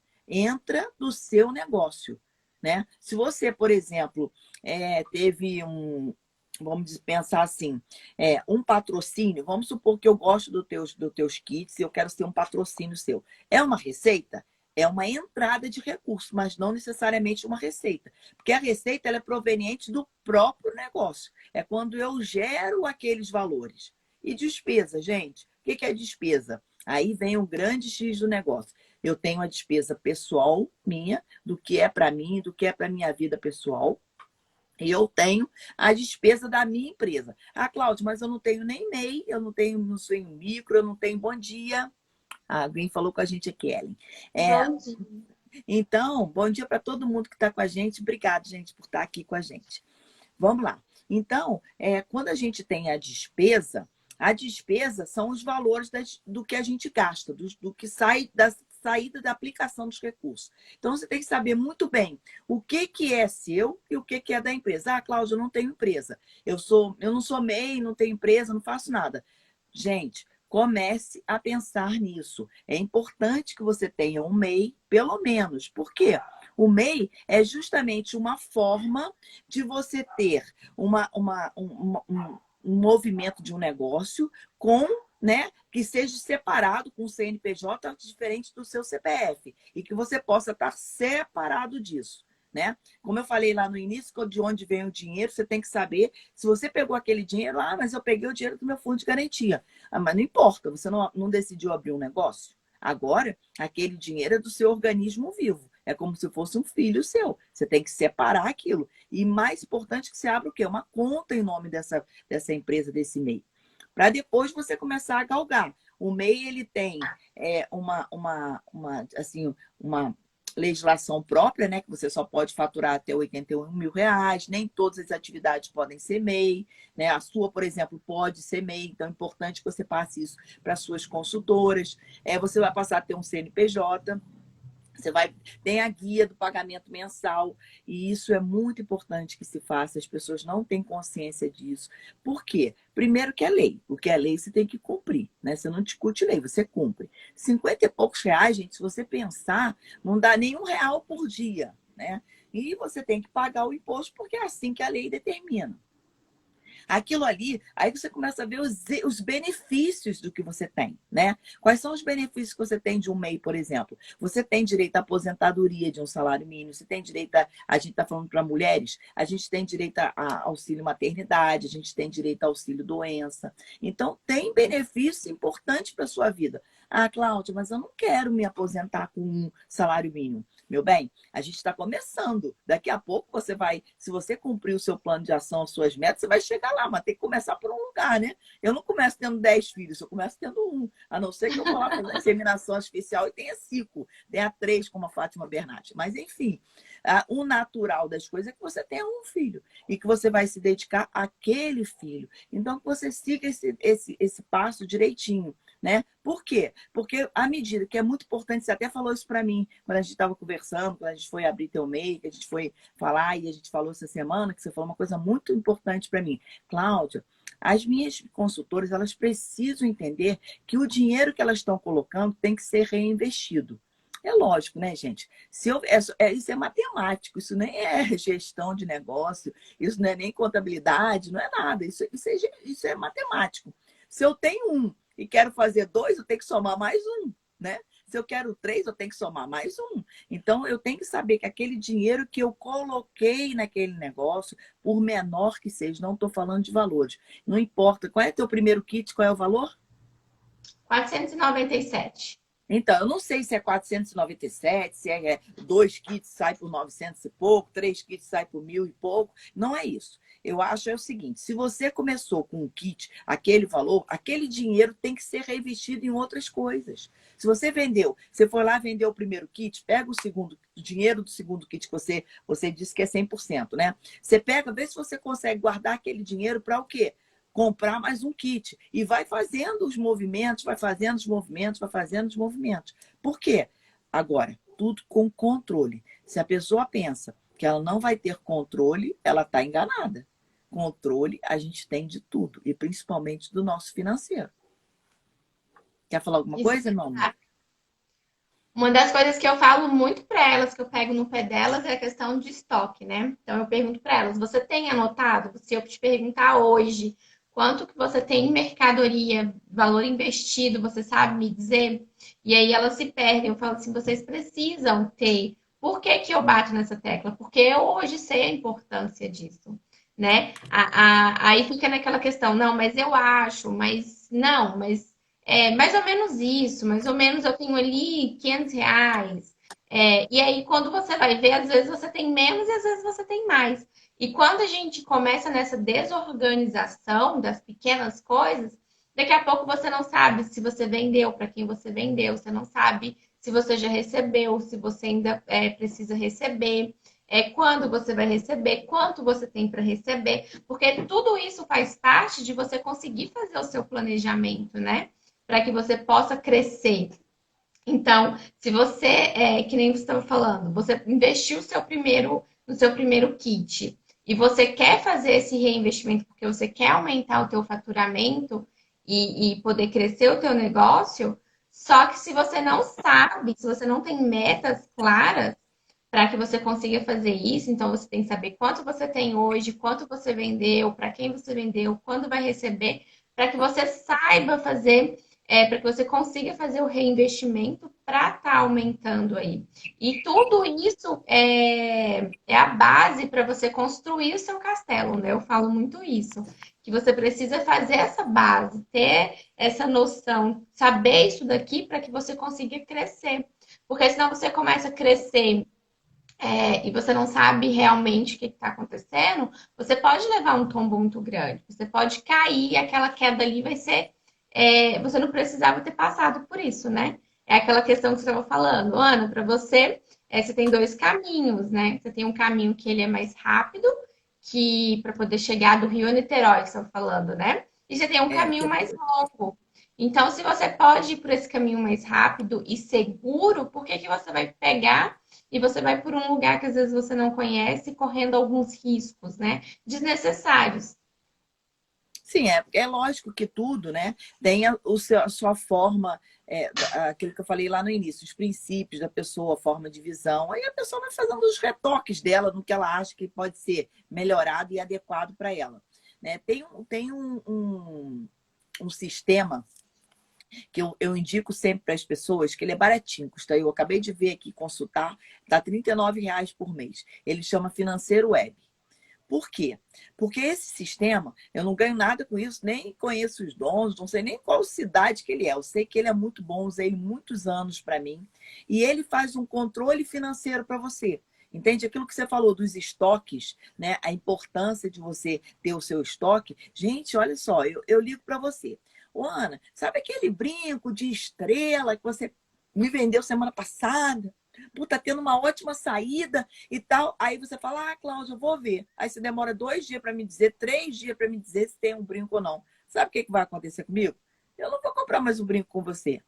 do seu negócio. Né? Se você, por exemplo, teve vamos pensar assim, um patrocínio, vamos supor que eu gosto dos teus kits e eu quero ser um patrocínio seu. É uma receita? É uma entrada de recurso, mas não necessariamente uma receita. Porque a receita ela é proveniente do próprio negócio. É quando eu gero aqueles valores. E despesa, gente. O que é despesa? Aí vem o grande X do negócio. Eu tenho a despesa pessoal minha, do que é para mim, do que é para minha vida pessoal. E eu tenho a despesa da minha empresa. Ah, Cláudia, mas eu não tenho nem MEI, eu não tenho, não sou em micro, eu não tenho bom dia. Ah, alguém falou com a gente aqui, Ellen. É, Bom dia. então, bom dia para todo mundo que está com a gente. Obrigado, gente, por estar aqui com a gente. Vamos lá. Então, quando a despesa são os valores do que a gente gasta, do que sai da saída da aplicação dos recursos. Então, você tem que saber muito bem o que é seu e o que é da empresa. Ah, Cláudia, eu não tenho empresa. Eu não sou MEI, não tenho empresa, não faço nada. Gente, comece a pensar nisso. É importante que você tenha um MEI, pelo menos. Por quê? O MEI é justamente uma forma de você ter um movimento de um negócio com, né, que seja separado com o CNPJ diferente do seu CPF e que você possa estar separado disso. Né? Como eu falei lá no início, de onde vem o dinheiro, você tem que saber se você pegou aquele dinheiro, mas eu peguei o dinheiro do meu fundo de garantia. Ah, mas não importa, você não decidiu abrir um negócio? Agora, aquele dinheiro é do seu organismo vivo. É como se fosse um filho seu. Você tem que separar aquilo. E mais importante que você abra o quê? Uma conta em nome dessa empresa, desse MEI. Para depois você começar a galgar. O MEI, ele tem uma legislação própria, né? Que você só pode faturar até R$ 81.000. Nem todas as atividades podem ser MEI, né? A sua, por exemplo, pode ser MEI. Então, é importante que você passe isso para as suas consultoras. Você vai passar a ter um CNPJ. Tem a guia do pagamento mensal, e isso é muito importante que se faça, as pessoas não têm consciência disso. Por quê? Primeiro que é lei. O que é lei você tem que cumprir, né? Você não discute lei, você cumpre. 50 e poucos reais, gente, se você pensar, não dá nem R$ 1 por dia, né? E você tem que pagar o imposto porque é assim que a lei determina. Aquilo ali, aí você começa a ver os benefícios do que você tem, né? Quais são os benefícios que você tem de um MEI, por exemplo? Você tem direito à aposentadoria de um salário mínimo, você tem direito a gente está falando para mulheres, a gente tem direito a auxílio maternidade, a gente tem direito a auxílio doença. Então, tem benefícios importantes para a sua vida. Ah, Cláudia, mas eu não quero me aposentar com um salário mínimo. Meu bem, a gente está começando. Daqui a pouco você vai, se você cumprir o seu plano de ação, as suas metas, você vai chegar lá, mas tem que começar por um lugar, né? Eu não começo tendo 10 filhos, eu começo tendo um. A não ser que eu vou lá fazer a inseminação artificial e tenha 5, tenha 3, como a Fátima Bernardi. Mas, enfim, o natural das coisas é que você tenha um filho e que você vai se dedicar àquele filho. Então, que você siga esse passo direitinho. Né? Por quê? Porque à medida que é muito importante, você até falou isso para mim quando a gente estava conversando, quando a gente foi abrir teu MEI, que a gente foi falar e a gente falou essa semana, que você falou uma coisa muito importante para mim. Cláudia, as minhas consultoras, elas precisam entender que o dinheiro que elas estão colocando tem que ser reinvestido. É lógico, né, gente? Isso é matemático, isso nem é gestão de negócio, isso não é nem contabilidade, não é nada, isso é matemático. Se eu tenho um e quero fazer 2, eu tenho que somar mais um, né? Se eu quero 3, eu tenho que somar mais um. Então, eu tenho que saber que aquele dinheiro que eu coloquei naquele negócio, por menor que seja, não estou falando de valores. Não importa. Qual é teu primeiro kit? Qual é o valor? 497. Então, eu não sei se é 497, se é 2 kits sai por 900 e pouco, 3 kits sai por 1.000 e pouco. Não é isso. Eu acho o seguinte, se você começou com um kit, aquele valor, aquele dinheiro tem que ser reinvestido em outras coisas. Se você vendeu, você foi lá vender o primeiro kit, pega o dinheiro do segundo kit que você disse que é 100%, né? Você pega, vê se você consegue guardar aquele dinheiro para o quê? Comprar mais um kit. E vai fazendo os movimentos, vai fazendo os movimentos, vai fazendo os movimentos. Por quê? Agora, tudo com controle. Se a pessoa pensa que ela não vai ter controle, ela está enganada. Controle a gente tem de tudo, e principalmente do nosso financeiro. Quer falar alguma Isso. coisa, meu amor? Uma das coisas que eu falo muito para elas, que eu pego no pé delas, é a questão de estoque, né? Então eu pergunto para elas: você tem anotado? Se eu te perguntar hoje quanto que você tem em mercadoria, valor investido, você sabe me dizer? E aí elas se perdem. Eu falo assim: vocês precisam ter. Por que que eu bato nessa tecla? Porque eu hoje sei a importância disso. né? Aí fica naquela questão, não, mas eu acho, mas não, mas é mais ou menos isso, mais ou menos eu tenho ali R$ 500. E aí, quando você vai ver, às vezes você tem menos e às vezes você tem mais. E quando a gente começa nessa desorganização das pequenas coisas, daqui a pouco você não sabe se você vendeu, para quem você vendeu, você não sabe se você já recebeu, se você ainda precisa receber, quando você vai receber, quanto você tem para receber, porque tudo isso faz parte de você conseguir fazer o seu planejamento, né? Para que você possa crescer. Então, se você, que nem você estava falando, você investiu no seu primeiro kit e você quer fazer esse reinvestimento porque você quer aumentar o teu faturamento e poder crescer o teu negócio, só que se você não sabe, se você não tem metas claras para que você consiga fazer isso, então você tem que saber quanto você tem hoje, quanto você vendeu, para quem você vendeu, quando vai receber, para que você saiba fazer para que você consiga fazer o reinvestimento para estar aumentando aí. E tudo isso é a base para você construir o seu castelo, né? Eu falo muito isso, que você precisa fazer essa base, ter essa noção, saber isso daqui para que você consiga crescer. Porque senão você começa a crescer e você não sabe realmente o que está acontecendo, você pode levar um tombo muito grande. Você pode cair, e aquela queda ali vai ser. Você não precisava ter passado por isso, né? É aquela questão que você estava falando, Ana, para você, você tem dois caminhos, né? Você tem um caminho que ele é mais rápido, que para poder chegar do Rio a Niterói, que você estava falando, né? E você tem um Que caminho é mais longo. Então, se você pode ir por esse caminho mais rápido e seguro, por que que você vai pegar e você vai por um lugar que às vezes você não conhece, correndo alguns riscos, né? Desnecessários. Sim, é lógico que tudo, né, tem a sua forma, aquilo que eu falei lá no início, os princípios da pessoa, a forma de visão. Aí a pessoa vai fazendo os retoques dela no que ela acha que pode ser melhorado e adequado para ela. Né? Tem um sistema que eu indico sempre para as pessoas, que ele é baratinho, custa, eu acabei de ver aqui, consultar, está R$ 39 por mês. Ele chama Financeiro Web. Por quê? Porque esse sistema, eu não ganho nada com isso, nem conheço os donos, não sei nem qual cidade que ele é. Eu sei que ele é muito bom, usei ele muitos anos para mim. E ele faz um controle financeiro para você. Entende? Aquilo que você falou dos estoques, né? A importância de você ter o seu estoque. Gente, olha só, eu ligo para você. Ô, Ana, sabe aquele brinco de estrela que você me vendeu semana passada? Pô, tá tendo uma ótima saída e tal. Aí você fala, Cláudia, eu vou ver. Aí você demora 2 dias para me dizer, 3 dias para me dizer se tem um brinco ou não. Sabe o que vai acontecer comigo? Eu não vou comprar mais um brinco com você.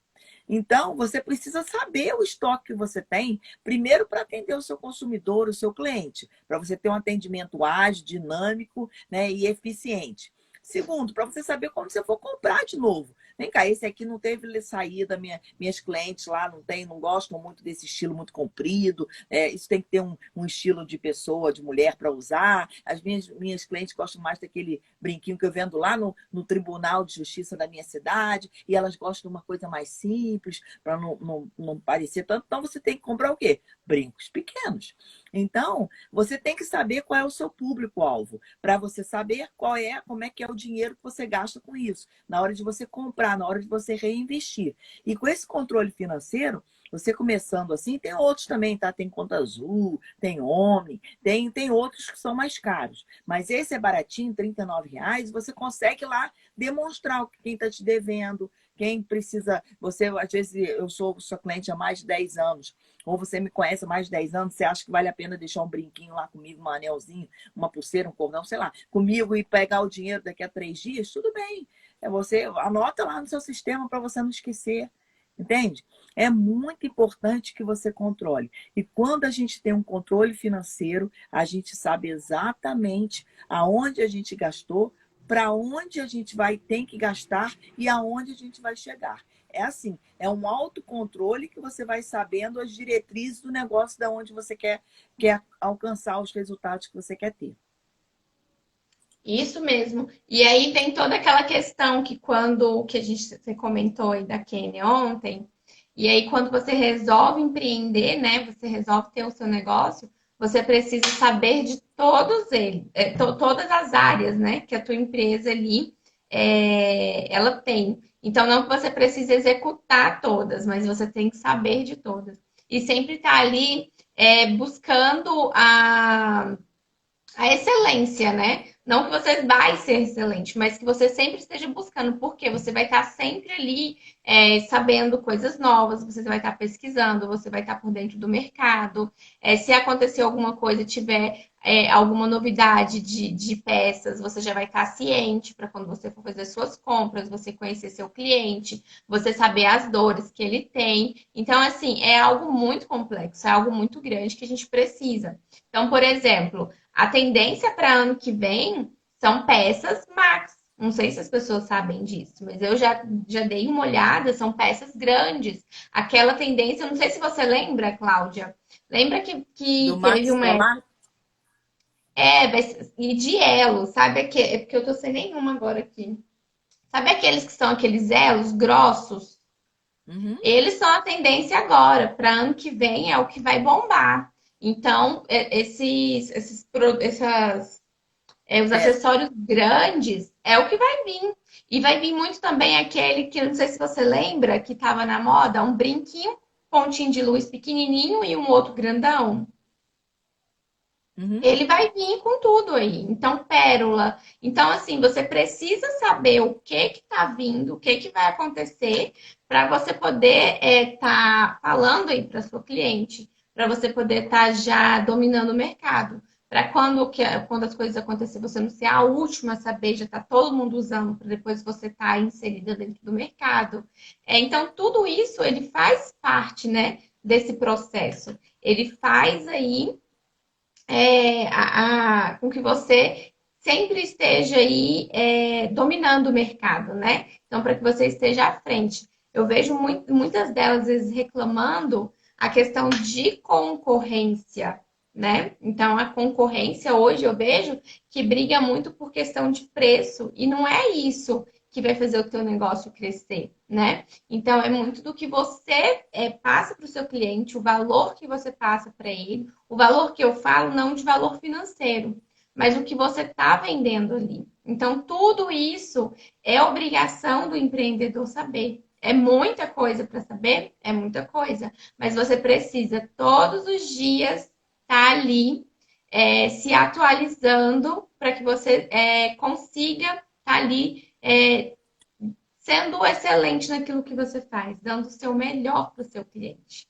Então, você precisa saber o estoque que você tem, primeiro para atender o seu consumidor, o seu cliente, para você ter um atendimento ágil, dinâmico, né, e eficiente. Segundo, para você saber como você for comprar de novo. Vem cá, esse aqui não teve saída, minhas clientes lá não gostam muito desse estilo muito comprido. Isso tem que ter um estilo de pessoa, de mulher para usar. As minhas clientes gostam mais daquele brinquinho que eu vendo lá no Tribunal de Justiça da minha cidade, e elas gostam de uma coisa mais simples, para não parecer tanto. Então você tem que comprar o quê? Brincos pequenos. Então, você tem que saber qual é o seu público-alvo, para você saber como é que é o dinheiro que você gasta com isso, na hora de você comprar, na hora de você reinvestir. E com esse controle financeiro, você começando assim, tem outros também, tá? Tem Conta Azul, tem Omni, tem outros que são mais caros. Mas esse é baratinho, R$ 39, você consegue lá demonstrar quem está te devendo, quem precisa. Você, às vezes, eu sou sua cliente há mais de 10 anos, ou você me conhece há mais de 10 anos, você acha que vale a pena deixar um brinquinho lá comigo, um anelzinho, uma pulseira, um cordão, sei lá, comigo e pegar o dinheiro daqui a 3 dias? Tudo bem. Você anota lá no seu sistema para você não esquecer. Entende? É muito importante que você controle. E quando a gente tem um controle financeiro, a gente sabe exatamente aonde a gente gastou, para onde a gente tem que gastar e aonde a gente vai chegar. É assim, é um autocontrole que você vai sabendo as diretrizes do negócio da onde você quer alcançar os resultados que você quer ter. Isso mesmo. E aí tem toda aquela questão que quando que você comentou aí da Kenny ontem, e aí quando você resolve empreender, né? Você resolve ter o seu negócio, você precisa saber de todos eles, todas as áreas, né, que a tua empresa ali ela tem. Então, não que você precise executar todas, mas você tem que saber de todas. E sempre estar ali buscando a excelência, né? Não que você vai ser excelente, mas que você sempre esteja buscando, porque você vai estar sempre ali sabendo coisas novas, você vai estar pesquisando, você vai estar por dentro do mercado. Se acontecer alguma coisa, tiver alguma novidade de peças, você já vai estar ciente para quando você for fazer suas compras, você conhecer seu cliente, você saber as dores que ele tem. Então, assim, é algo muito complexo, é algo muito grande que a gente precisa. Então, por exemplo, a tendência para ano que vem são peças Max. Não sei se as pessoas sabem disso, mas eu já dei uma olhada, são peças grandes. Aquela tendência, não sei se você lembra, Cláudia. Lembra Do que teve Max uma. Polar? E de elo, sabe? É porque eu tô sem nenhuma agora aqui. Sabe aqueles que são aqueles elos grossos? Uhum. Eles são a tendência agora. Para ano que vem é o que vai bombar. Então, os Peça. acessórios grandes é o que vai vir. E vai vir muito também aquele que, não sei se você lembra, que estava na moda, um brinquinho, pontinho de luz pequenininho e um outro grandão. Uhum. Ele vai vir com tudo aí. Então, pérola. Então, assim, você precisa saber o que tá vindo, o que vai acontecer, para você poder estar falando aí para sua cliente, para você poder estar já dominando o mercado. Para quando as coisas acontecerem, você não ser a última a saber, já tá todo mundo usando, para depois você estar inserida dentro do mercado. Então, tudo isso, ele faz parte, né, desse processo. Ele faz aí com que você sempre esteja aí dominando o mercado, né? Então, para que você esteja à frente. Eu vejo muitas delas às vezes reclamando a questão de concorrência, né? Então, a concorrência hoje eu vejo que briga muito por questão de preço, e não é isso que vai fazer o teu negócio crescer, né? Então, é muito do que você passa para o seu cliente, o valor que você passa para ele, o valor que eu falo, não de valor financeiro, mas o que você está vendendo ali. Então, tudo isso é obrigação do empreendedor saber. É muita coisa para saber? É muita coisa. Mas você precisa todos os dias estar ali se atualizando para que você consiga estar ali sendo excelente naquilo que você faz, dando o seu melhor para o seu cliente.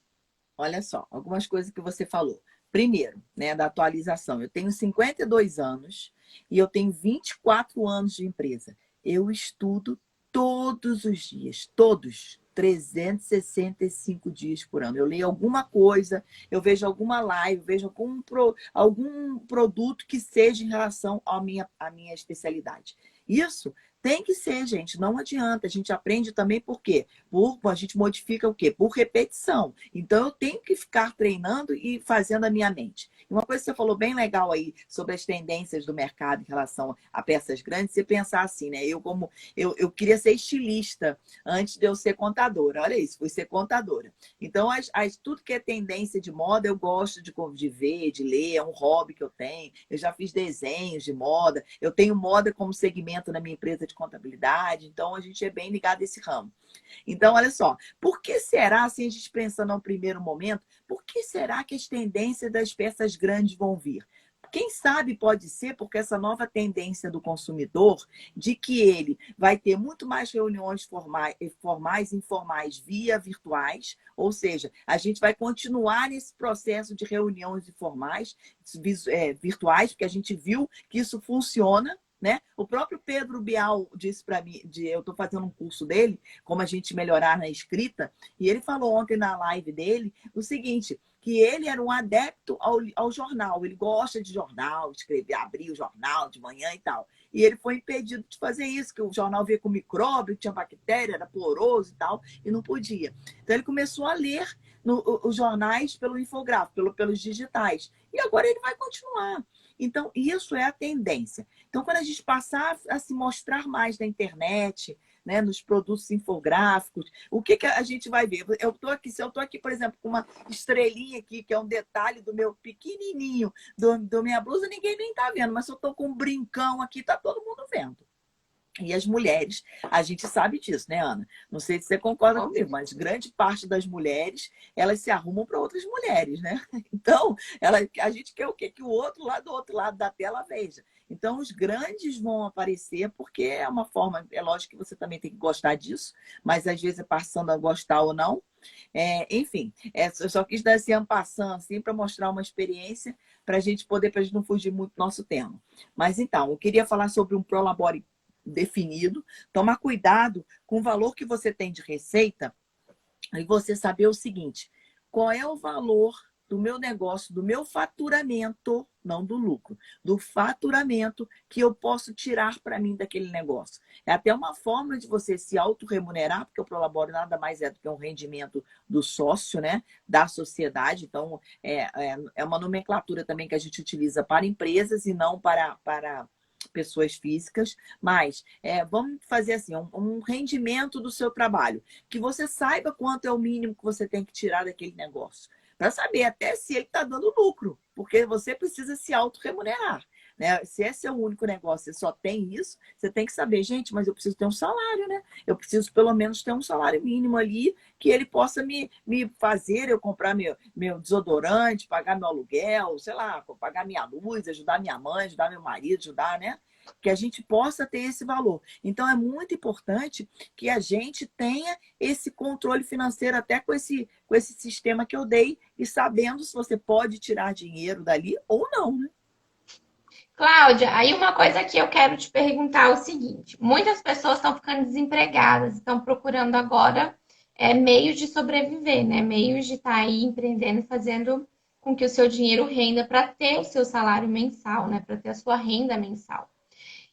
Olha só, algumas coisas que você falou. Primeiro, né, da atualização. Eu tenho 52 anos e eu tenho 24 anos de empresa. Eu estudo todos os dias, todos, 365 dias por ano. Eu leio alguma coisa, eu vejo alguma live, vejo algum produto que seja em relação à minha especialidade. Isso tem que ser, gente, não adianta. A gente aprende também por quê? A gente modifica o quê? Por repetição. Então, eu tenho que ficar treinando e fazendo a minha mente. E uma coisa que você falou bem legal aí sobre as tendências do mercado em relação a peças grandes, você pensar assim, né? Eu queria ser estilista antes de eu ser contadora. Olha isso, fui ser contadora. Então, tudo que é tendência de moda, eu gosto de ver, de ler, é um hobby que eu tenho. Eu já fiz desenhos de moda, eu tenho moda como segmento na minha empresa de contabilidade, então a gente é bem ligado a esse ramo. Então, olha só, por que será, assim, a gente pensando no primeiro momento, por que será que as tendências das peças grandes vão vir? Quem sabe pode ser porque essa nova tendência do consumidor de que ele vai ter muito mais reuniões formais e informais via virtuais, ou seja, a gente vai continuar nesse processo de reuniões informais, virtuais, porque a gente viu que isso funciona, né? O próprio Pedro Bial disse para mim, eu estou fazendo um curso dele, como a gente melhorar na escrita, e ele falou ontem na live dele o seguinte, que ele era um adepto ao jornal, ele gosta de jornal, escrever, abrir o jornal de manhã e tal. E ele foi impedido de fazer isso, que o jornal veio com micróbio, tinha bactéria, era poroso e tal, e não podia. Então ele começou a ler os jornais pelo infográfico, pelos digitais. E agora ele vai continuar. Então, isso é a tendência. Então, quando a gente passar a se mostrar mais na internet, né, nos produtos infográficos, o que, que a gente vai ver? Eu tô aqui, se eu estou aqui, por exemplo, com uma estrelinha aqui, que é um detalhe do meu pequenininho, do minha blusa, ninguém nem está vendo, mas se eu estou com um brincão aqui, está todo mundo vendo. E as mulheres, a gente sabe disso, né, Ana? Não sei se você concorda comigo, mas grande parte das mulheres, elas se arrumam para outras mulheres, né? Então, a gente quer o quê? Que o outro lá do outro lado da tela veja. Então, os grandes vão aparecer, porque é uma forma, é lógico que você também tem que gostar disso, mas às vezes é passando a gostar ou não. Enfim, eu só quis dar esse ampassando, assim, para mostrar uma experiência, para a gente poder, para a gente não fugir muito do nosso tema. Mas então, eu queria falar sobre um Prolabore definido, tomar cuidado com o valor que você tem de receita e você saber o seguinte, qual é o valor do meu negócio, do meu faturamento, não do lucro, do faturamento que eu posso tirar para mim daquele negócio. É até uma forma de você se autorremunerar, porque o Prolabore nada mais é do que um rendimento do sócio, né, da sociedade. Então, é uma nomenclatura também que a gente utiliza para empresas e não para pessoas físicas, mas vamos fazer assim, um rendimento do seu trabalho, que você saiba quanto é o mínimo que você tem que tirar daquele negócio, para saber até se ele está dando lucro, porque você precisa se autorremunerar, né? Se esse é o único negócio, você só tem isso, você tem que saber, gente, mas eu preciso ter um salário, né? Eu preciso pelo menos ter um salário mínimo ali, que ele possa me fazer eu comprar meu desodorante, pagar meu aluguel, sei lá, pagar minha luz, ajudar minha mãe, ajudar meu marido, ajudar, né? Que a gente possa ter esse valor. Então, é muito importante que a gente tenha esse controle financeiro, até com esse sistema que eu dei, e sabendo se você pode tirar dinheiro dali ou não, né? Cláudia, aí uma coisa que eu quero te perguntar é o seguinte: muitas pessoas estão ficando desempregadas, estão procurando agora meios de sobreviver, né? Meios de estar aí empreendendo e fazendo com que o seu dinheiro renda para ter o seu salário mensal, né? Para ter a sua renda mensal.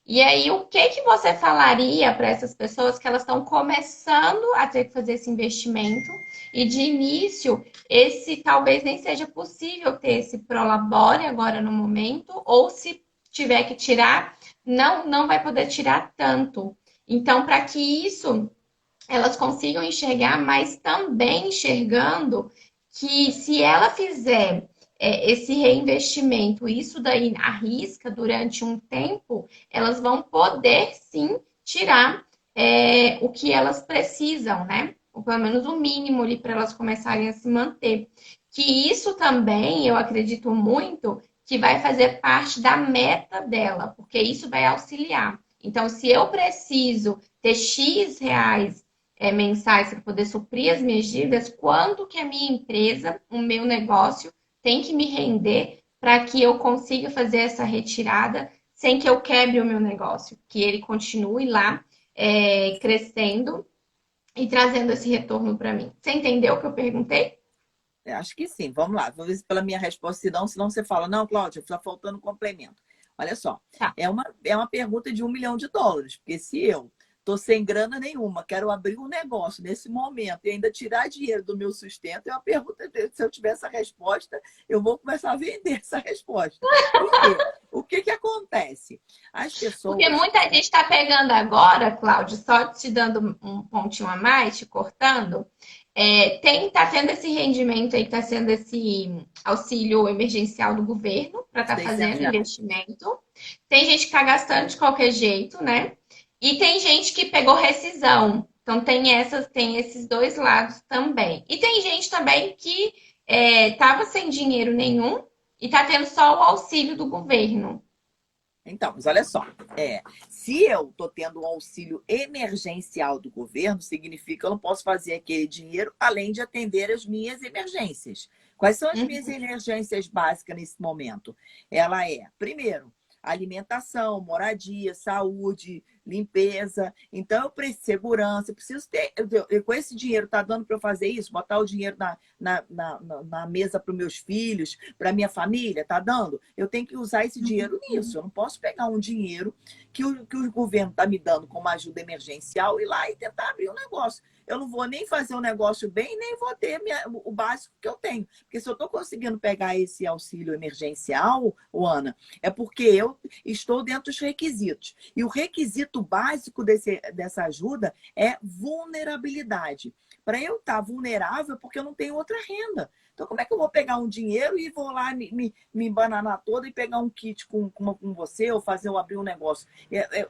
E aí, o que que você falaria para essas pessoas que elas estão começando a ter que fazer esse investimento e de início esse talvez nem seja possível ter esse prolabore agora no momento, ou se tiver que tirar, não vai poder tirar tanto. Então, para que isso elas consigam enxergar, mas também enxergando que se ela fizer esse reinvestimento, isso daí arrisca durante um tempo, elas vão poder sim tirar o que elas precisam, né? Ou pelo menos o mínimo ali para elas começarem a se manter. Que isso também, eu acredito muito, que vai fazer parte da meta dela, porque isso vai auxiliar. Então, se eu preciso ter X reais mensais para poder suprir as minhas dívidas, quanto que a minha empresa, o meu negócio, tem que me render para que eu consiga fazer essa retirada sem que eu quebre o meu negócio, que ele continue lá crescendo e trazendo esse retorno para mim. Você entendeu o que eu perguntei? Acho que sim. Vamos lá. Vou ver se pela minha resposta, senão você fala, não, Cláudia, está faltando um complemento. Olha só, Tá. é uma pergunta de US$ 1 milhão, porque se eu estou sem grana nenhuma, quero abrir um negócio nesse momento e ainda tirar dinheiro do meu sustento, é uma pergunta, se eu tiver essa resposta, eu vou começar a vender essa resposta. Por quê? O que que acontece? As Porque pessoas... muita gente está pegando agora, Cláudio, só te dando um pontinho a mais, te cortando, tá tendo esse rendimento aí, que está sendo esse auxílio emergencial do governo para estar fazendo R$ 600. investimento. Tem gente que está gastando de qualquer jeito, né? E tem gente que pegou rescisão. Então tem esses dois lados também. E tem gente também que estava sem dinheiro nenhum e está tendo só o auxílio do governo. Então, mas olha só, se eu estou tendo um auxílio emergencial do governo, significa que eu não posso fazer aquele dinheiro além de atender as minhas emergências. Quais são as minhas emergências básicas nesse momento? Ela primeiro, alimentação, moradia, saúde, limpeza. Então, eu preciso de segurança, eu preciso ter. Com esse dinheiro, tá dando para eu fazer isso? Botar o dinheiro na mesa para os meus filhos, para minha família? Tá dando? Eu tenho que usar esse dinheiro nisso. Eu não posso pegar um dinheiro que o governo está me dando como ajuda emergencial e ir lá e tentar abrir um negócio. Eu não vou nem fazer um negócio bem, nem vou ter o básico que eu tenho. Porque se eu estou conseguindo pegar esse auxílio emergencial, Ana, é porque eu estou dentro dos requisitos. E o requisito básico dessa ajuda é vulnerabilidade. Para eu estar vulnerável, é porque eu não tenho outra renda. Então, como é que eu vou pegar um dinheiro e vou lá me embananar toda e pegar um kit com você ou fazer eu abrir um negócio?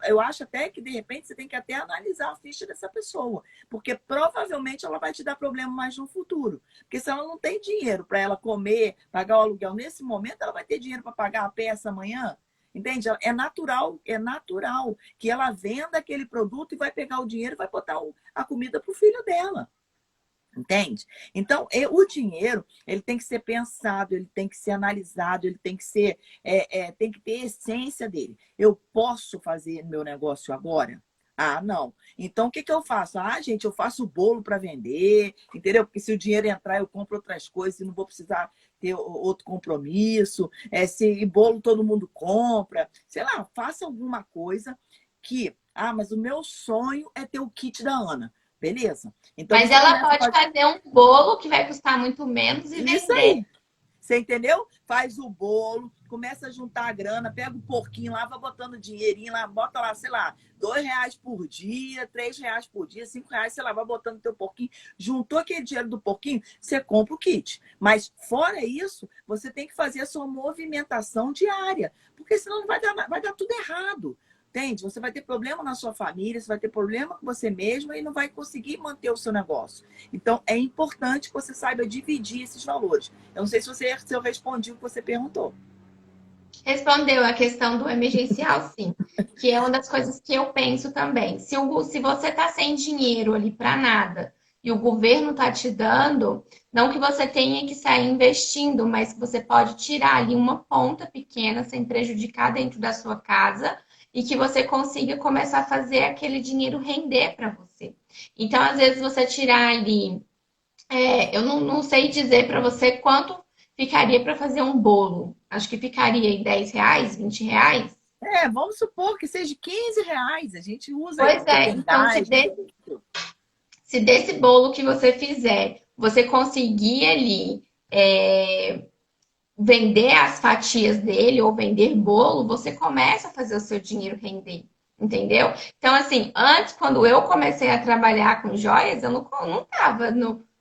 Eu acho até que, de repente, você tem que até analisar a ficha dessa pessoa, porque provavelmente ela vai te dar problema mais no futuro. Porque se ela não tem dinheiro para ela comer, pagar o aluguel nesse momento, ela vai ter dinheiro para pagar a peça amanhã? Entende? É natural que ela venda aquele produto e vai pegar o dinheiro e vai botar a comida para o filho dela. Entende? Então, o dinheiro, ele tem que ser pensado, ele tem que ser analisado, ele tem que ser, tem que ter a essência dele. Eu posso fazer meu negócio agora? Ah, não. Então, o que eu faço? Ah, gente, eu faço bolo para vender, entendeu? Porque se o dinheiro entrar, eu compro outras coisas e não vou precisar ter outro compromisso. Se bolo todo mundo compra, sei lá, faça alguma coisa mas o meu sonho é ter o kit da Ana. Beleza. Então Mas você ela começa pode fazer um bolo que vai custar muito menos e isso vender. aí. Você entendeu? Faz o bolo, começa a juntar a grana, pega o porquinho lá, vai botando dinheirinho lá, bota lá, sei lá, R$ 2 por dia, R$ 3 por dia, R$ 5, sei lá, vai botando teu porquinho. Juntou aquele dinheiro do porquinho, você compra o kit. Mas fora isso, você tem que fazer a sua movimentação diária, porque senão vai dar tudo errado. Entende? Você vai ter problema na sua família, você vai ter problema com você mesma e não vai conseguir manter o seu negócio. Então, é importante que você saiba dividir esses valores. Eu não sei se eu respondi o que você perguntou. Respondeu a questão do emergencial, sim. Que é uma das coisas que eu penso também. Se você está sem dinheiro ali para nada e o governo está te dando, não que você tenha que sair investindo, mas que você pode tirar ali uma ponta pequena sem prejudicar dentro da sua casa e que você consiga começar a fazer aquele dinheiro render para você. Então, às vezes, você tirar ali. Eu não sei dizer para você quanto ficaria para fazer um bolo. Acho que ficaria em R$ 10, R$ 20. Vamos supor que seja R$ 15. A gente usa aí, Pois porque é, tem então gás. se desse bolo que você fizer, você conseguir ali vender as fatias dele ou vender bolo, você começa a fazer o seu dinheiro render. Entendeu? Então, assim, antes, quando eu comecei a trabalhar com joias, eu não estava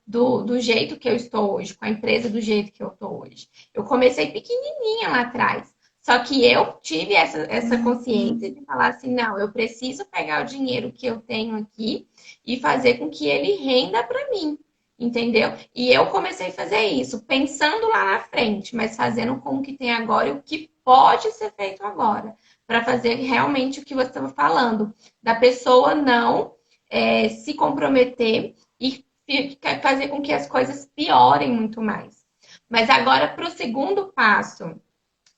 do jeito que eu estou hoje, com a empresa do jeito que eu estou hoje. Eu comecei pequenininha lá atrás. Só que eu tive essa consciência de falar assim, não, eu preciso pegar o dinheiro que eu tenho aqui e fazer com que ele renda para mim. Entendeu? E eu comecei a fazer isso, pensando lá na frente, mas fazendo com o que tem agora e o que pode ser feito agora, para fazer realmente o que você estava falando, da pessoa não se comprometer e fazer com que as coisas piorem muito mais. Mas agora, para o segundo passo,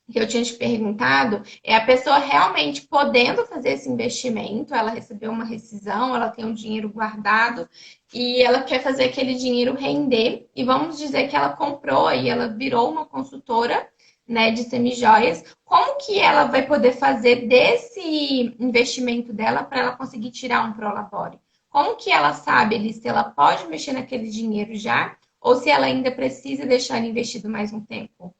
que eu tinha te perguntado, é a pessoa realmente podendo fazer esse investimento, ela recebeu uma rescisão, ela tem um dinheiro guardado e ela quer fazer aquele dinheiro render. E vamos dizer que ela comprou e ela virou uma consultora, né, de semijoias. Como que ela vai poder fazer desse investimento dela para ela conseguir tirar um prolabore? Como que ela sabe ali, se ela pode mexer naquele dinheiro já ou se ela ainda precisa deixar ele investido mais um tempo?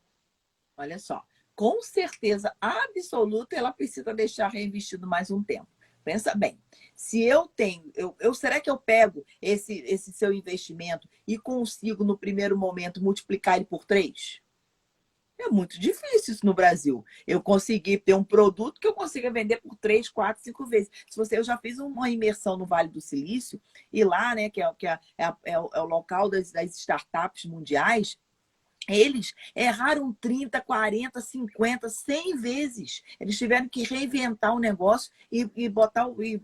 Olha só, com certeza absoluta ela precisa deixar reinvestido mais um tempo. Pensa bem, se eu tenho, será que eu pego esse seu investimento e consigo no primeiro momento multiplicar ele por 3? É muito difícil isso no Brasil. Eu consegui ter um produto que eu consiga vender por 3, 4, 5 vezes. Eu já fiz uma imersão no Vale do Silício e lá, né, que é o local das startups mundiais. Eles erraram 30, 40, 50, 100 vezes. Eles tiveram que reinventar o negócio e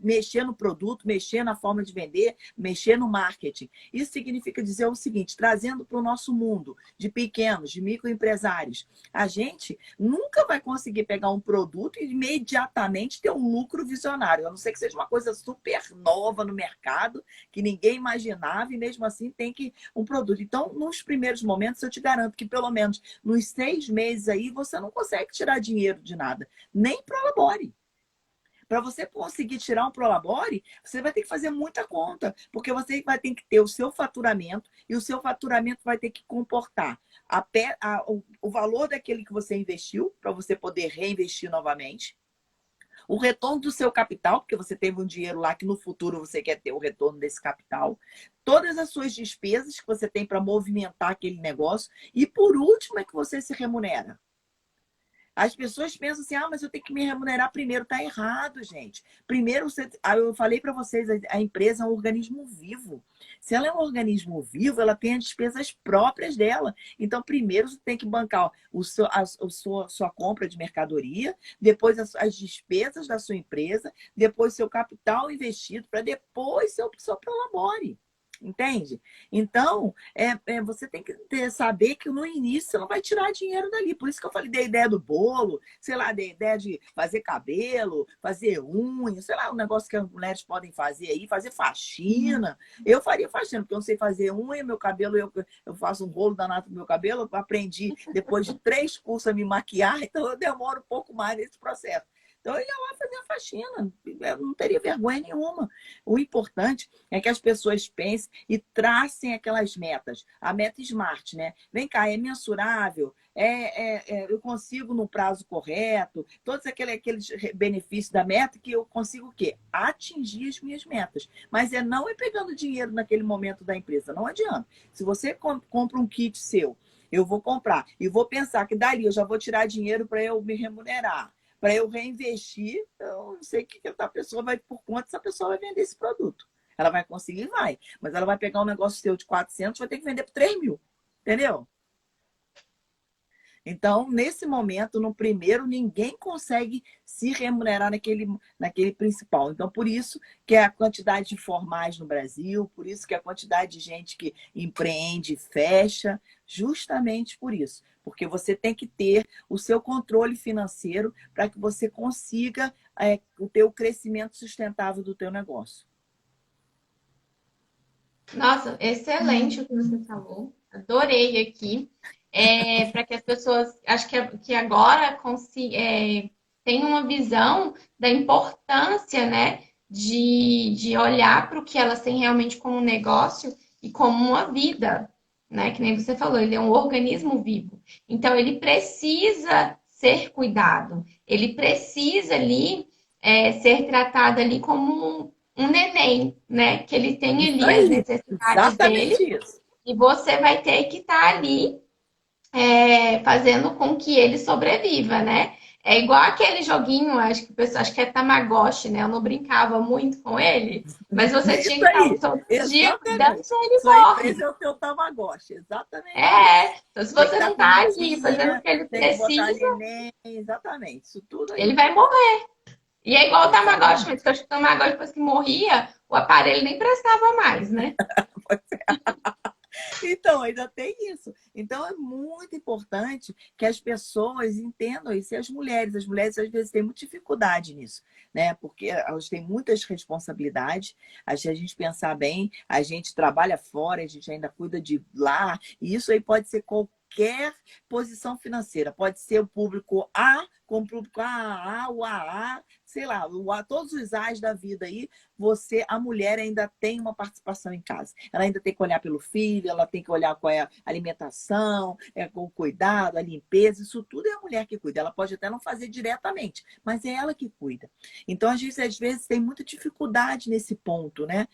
mexer no produto, mexer na forma de vender, mexer no marketing. Isso significa dizer o seguinte, trazendo para o nosso mundo de pequenos, de microempresários, a gente nunca vai conseguir pegar um produto e imediatamente ter um lucro visionário. A não ser que seja uma coisa super nova no mercado, que ninguém imaginava, e mesmo assim tem que um produto. Então, nos primeiros momentos, eu te garanto que pelo menos nos 6 meses aí você não consegue tirar dinheiro de nada, nem Prolabore. Para você conseguir tirar um Prolabore, você vai ter que fazer muita conta, porque você vai ter que ter o seu faturamento e o seu faturamento vai ter que comportar o valor daquele que você investiu para você poder reinvestir novamente. O retorno do seu capital, porque você teve um dinheiro lá que no futuro você quer ter o retorno desse capital. Todas as suas despesas que você tem para movimentar aquele negócio. E por último é que você se remunera. As pessoas pensam assim, mas eu tenho que me remunerar primeiro. Tá errado, gente. Primeiro, eu falei para vocês, a empresa é um organismo vivo. Se ela é um organismo vivo, ela tem as despesas próprias dela. Então, primeiro você tem que bancar sua compra de mercadoria, depois as despesas da sua empresa, depois seu capital investido, para depois seu Prolabore. Entende? Então, você tem que saber que no início você não vai tirar dinheiro dali. Por isso que eu falei da ideia do bolo, sei lá, da ideia de fazer cabelo, fazer unha, sei lá, um negócio que as mulheres podem fazer aí, fazer faxina. Eu faria faxina, porque eu não sei fazer unha, meu cabelo, eu faço um rolo danado no meu cabelo, eu aprendi depois de 3 cursos a me maquiar, então eu demoro um pouco mais nesse processo. Então, eu ia lá fazer a faxina, eu não teria vergonha nenhuma. O importante é que as pessoas pensem e tracem aquelas metas. A meta SMART, né? Vem cá, é mensurável, eu consigo no prazo correto, todos aqueles benefícios da meta que eu consigo o quê? Atingir as minhas metas. Mas não é pegando dinheiro naquele momento da empresa, não adianta. Se você compra um kit seu, eu vou comprar e vou pensar que dali eu já vou tirar dinheiro para eu me remunerar, para eu reinvestir, eu não sei o que a pessoa vai, por quanto essa pessoa vai vender esse produto. Ela vai conseguir, vai. Mas ela vai pegar um negócio seu de 400, vai ter que vender por 3 mil. Entendeu? Então, nesse momento, no primeiro, ninguém consegue se remunerar naquele principal. Então, por isso que a quantidade de formais no Brasil, por isso que a quantidade de gente que empreende fecha, justamente por isso. Porque você tem que ter o seu controle financeiro para que você consiga ter o crescimento sustentável do teu negócio. Nossa, excelente o que você falou. Adorei aqui. Para que as pessoas, acho que agora tenham uma visão da importância, né, de olhar para o que elas têm realmente como um negócio e como uma vida, né? Que nem você falou, ele é um organismo vivo. Então, ele precisa ser cuidado. Ele precisa ali ser tratado ali como um neném, né? Que ele tem Isso ali as aí, necessidades dele exatamente isso. e você vai ter que estar ali fazendo com que ele sobreviva, né? É igual aquele joguinho, acho que o pessoal acho que é Tamagotchi, né? Eu não brincava muito com ele, mas você tinha Isso que estar aí, todo dia cuidando exatamente. se ele Sua morre. empresa é o teu Tamagotchi, exatamente isso. Então se Tem que você dar não tá ali fazendo o comidinha, que ele tem que botar precisa, neném, exatamente, isso tudo ele aí. vai morrer. E é igual o Tamagotchi, Exatamente. mas que eu acho que o Tamagotchi, depois que morria, o aparelho nem prestava mais, né? Então, ainda tem isso. Então, é muito importante que as pessoas entendam isso. E as mulheres às vezes têm muita dificuldade nisso, né? Porque elas têm muitas responsabilidades. Se a gente pensar bem, a gente trabalha fora, a gente ainda cuida de lar, e isso aí pode ser qualquer posição financeira. Pode ser o público A com o público AA, o AA, sei lá, todos os A's da vida aí, a mulher ainda tem uma participação em casa. Ela ainda tem que olhar pelo filho, ela tem que olhar qual é a alimentação, com o cuidado, a limpeza, isso tudo é a mulher que cuida. Ela pode até não fazer diretamente, mas é ela que cuida. Então, a gente, às vezes, tem muita dificuldade nesse ponto, né?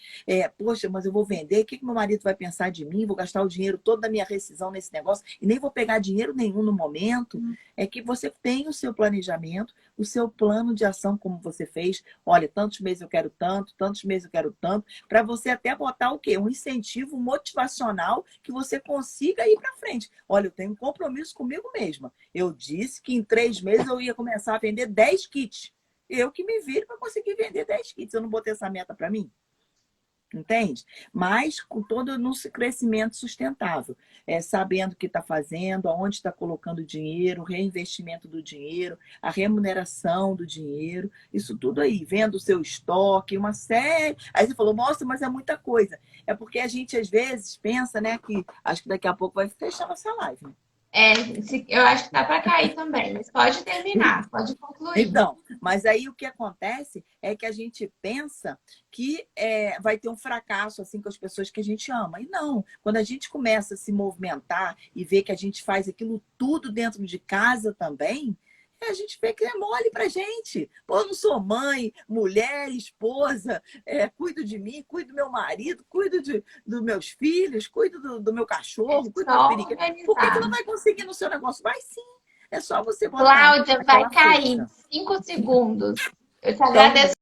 Poxa, mas eu vou vender, o que meu marido vai pensar de mim? Vou gastar o dinheiro todo da minha rescisão nesse negócio e nem vou pegar dinheiro nenhum no momento. É que você tem o seu planejamento, o seu plano de ação, como você fez. Olha, tantos meses eu quero tanto, tantos meses eu quero tanto, para você até botar o quê? Um incentivo motivacional que você consiga ir para frente. Olha, eu tenho um compromisso comigo mesma. Eu disse que em 3 meses eu ia começar a vender 10 kits. Eu que me viro para conseguir vender 10 kits. Eu não botei essa meta para mim? Entende? Mas com todo o nosso crescimento sustentável, sabendo o que está fazendo, aonde está colocando o dinheiro, o reinvestimento do dinheiro, a remuneração do dinheiro, isso tudo aí, vendo o seu estoque, uma série. Aí você falou, nossa, mas é muita coisa. É porque a gente às vezes pensa, né, que acho que daqui a pouco vai fechar nossa live, né? Eu acho que dá para cair também, mas pode terminar, pode concluir. Então, mas aí o que acontece é que a gente pensa que vai ter um fracasso assim com as pessoas que a gente ama. E não, quando a gente começa a se movimentar e ver que a gente faz aquilo tudo dentro de casa também, a gente vê que é mole pra gente. Pô, eu não sou mãe, mulher, esposa, cuido de mim, cuido do meu marido, cuido dos meus filhos, cuido do meu É cachorro, cuido do meu só periquito. Por que não organizar. vai conseguir no seu negócio? Vai sim. É só você botar Cláudia, vai aquela cair força. 5 segundos. Eu te Então, agradeço